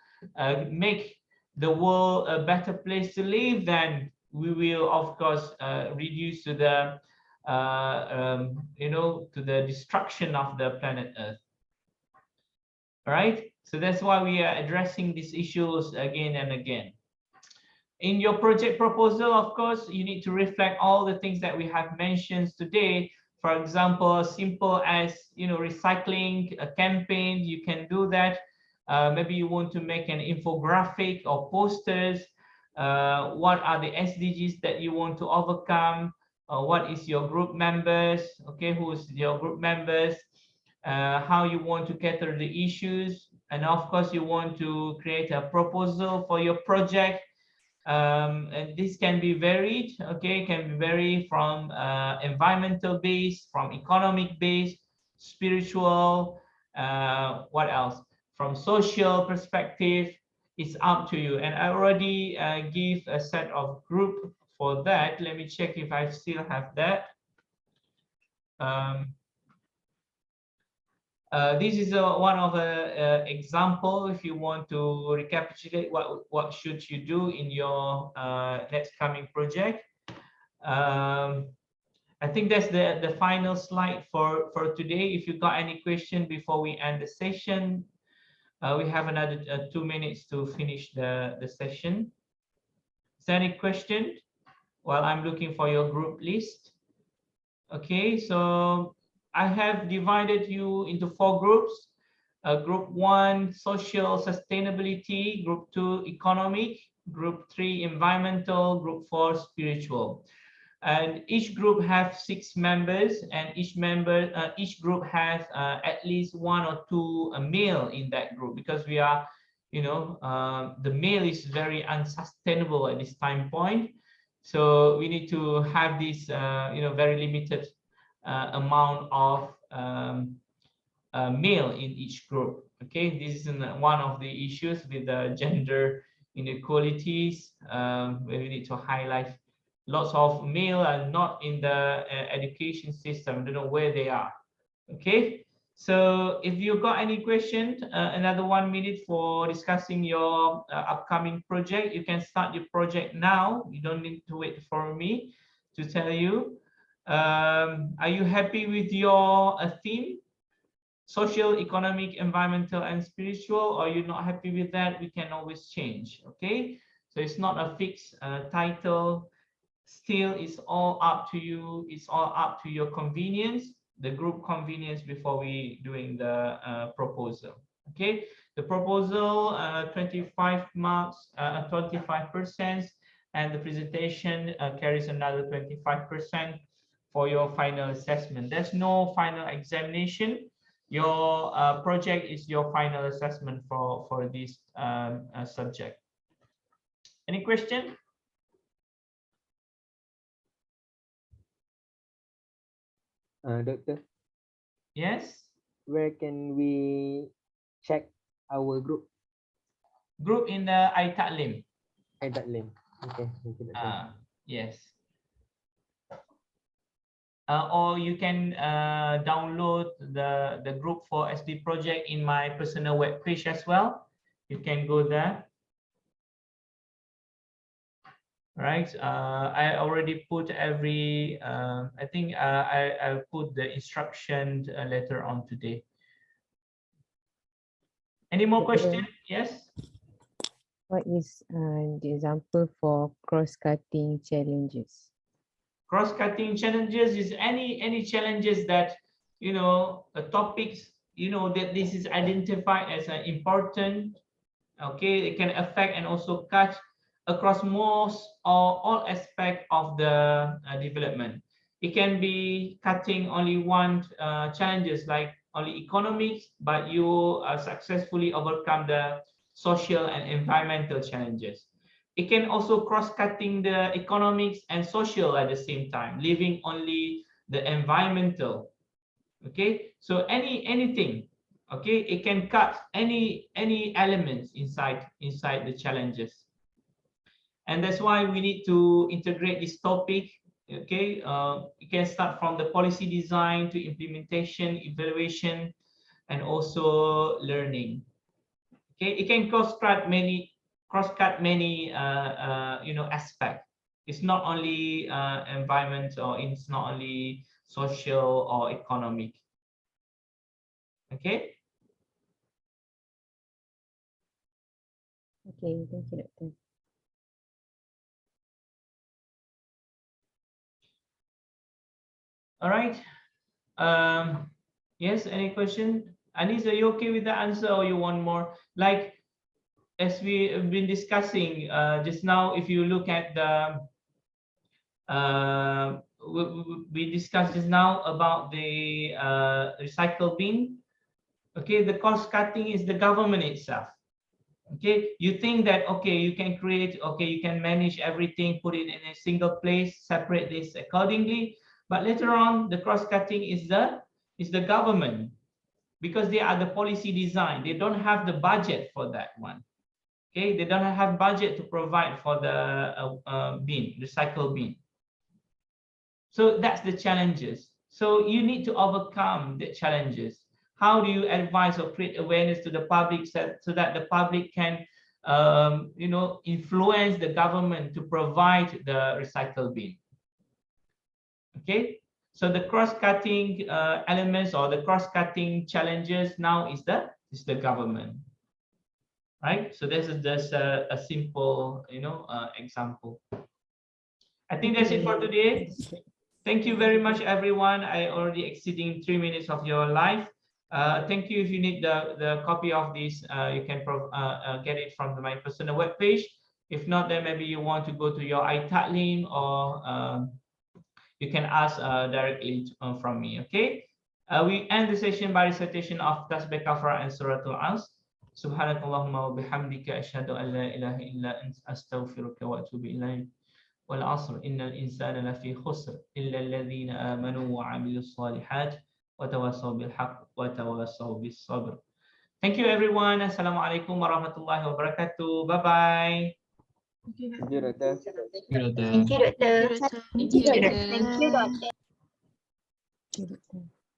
make the world a better place to live, then we will of course reduce to the to the destruction of the planet Earth. All right, so that's why we are addressing these issues again and again. In your project proposal, of course, you need to reflect all the things that we have mentioned today. For example, simple as recycling a campaign, you can do that. Maybe you want to make an infographic or posters. What are the SDGs that you want to overcome? What is your group members? Okay, who's your group members? How you want to cater the issues, and of course you want to create a proposal for your project. And this can be varied, okay, can be varied from environmental based, from economic based, spiritual, what else, from social perspective. It's up to you. And I already give a set of group for that. Let me check if I still have that. This is one of the example. If you want to recapitulate what should you do in your next coming project. I think that's the final slide for today. If you got any question before we end the session, we have another 2 minutes to finish the session. Is there any question while I'm looking for your group list? Okay, so I have divided you into 4 groups. Group 1, social sustainability. Group 2, economic. Group 3, environmental. Group 4, spiritual. And each group have 6 members, and each group has at least 1 or 2 male in that group, because we are, the male is very unsustainable at this time point. So we need to have this, very limited amount of male in each group. Okay, this is one of the issues with the gender inequalities, where we need to highlight lots of male are not in the education system. I don't know where they are. Okay, so if you got any questions, another 1 minute for discussing your upcoming project. You can start your project now. You don't need to wait for me to tell you. Are you happy with your theme? Social, economic, environmental, and spiritual, or you're not happy with that? We can always change. Okay, so it's not a fixed title. Still, it's all up to you. It's all up to your convenience, the group convenience, before we doing the proposal. Okay, the proposal 25 marks, 25%, and the presentation carries another 25% for your final assessment. There's no final examination. Your project is your final assessment for this subject. Any question? Doctor, Yes. where can we check our group? Group in the iTaklim. iTaklim. Okay, thank you, Doctor. Yes. Or you can download the group for SD project in my personal web page as well. You can go there. Right. I already put every. I think I put the instruction later on today. Any more questions? Yes. What is the example for cross-cutting challenges? Cross-cutting challenges is any challenges that topics that this is identified as an important. Okay, it can affect and also cut across most or all aspects of the development. It can be cutting only one challenges like only economics, but you successfully overcome the social and environmental challenges. It can also cross-cutting the economics and social at the same time, leaving only the environmental. Okay, so anything. Okay, it can cut any elements inside the challenges, and that's why we need to integrate this topic. Okay, you can start from the policy design to implementation, evaluation, and also learning. Okay, it can cross-cut many aspects. It's not only environment, or it's not only social or economic. Okay. Okay, thank you, Doctor. All right. Yes, any question? Anis, are you okay with the answer, or you want more? Like, as we have been discussing just now, if you look at the we discussed just now about the recycle bin. Okay, the cost cutting is the government itself. Okay, you think that, okay, you can create, okay, you can manage everything, put it in a single place, separate this accordingly, but later on the cost cutting is the government, because they are the policy design. They don't have the budget for that one. Okay, they don't have budget to provide for the bin, recycle bin. So that's the challenges. So you need to overcome the challenges. How do you advise or create awareness to the public so that the public can, influence the government to provide the recycle bin? Okay, so the cross-cutting elements, or the cross-cutting challenges now is the government, right? So this is just a simple, example. I think that's it for today. Thank you very much, everyone. I already exceeding 3 minutes of your life. Thank you. If you need the copy of this, you can get it from my personal webpage. If not, then maybe you want to go to your iTat link, or you can ask directly from me. Okay. We end the session by recitation of Tasbih Kafara and Suratul As. Subhanakallahumma wa bihamdika asyhadu an la ilaha illa anta astaghfiruka wa atubu ilaik. والعصر إن الإنسان لفي خسر إلا الذين آمنوا وعملوا الصالحات وتواصوا بالحق وتواصوا بالصبر. Thank you, everyone. Assalamualaikum warahmatullahi wabarakatuh. Bye bye. Thank you, Doctor. Thank you, Doctor. Thank you, Doctor. Thank you, Doctor. Okay, Doctor.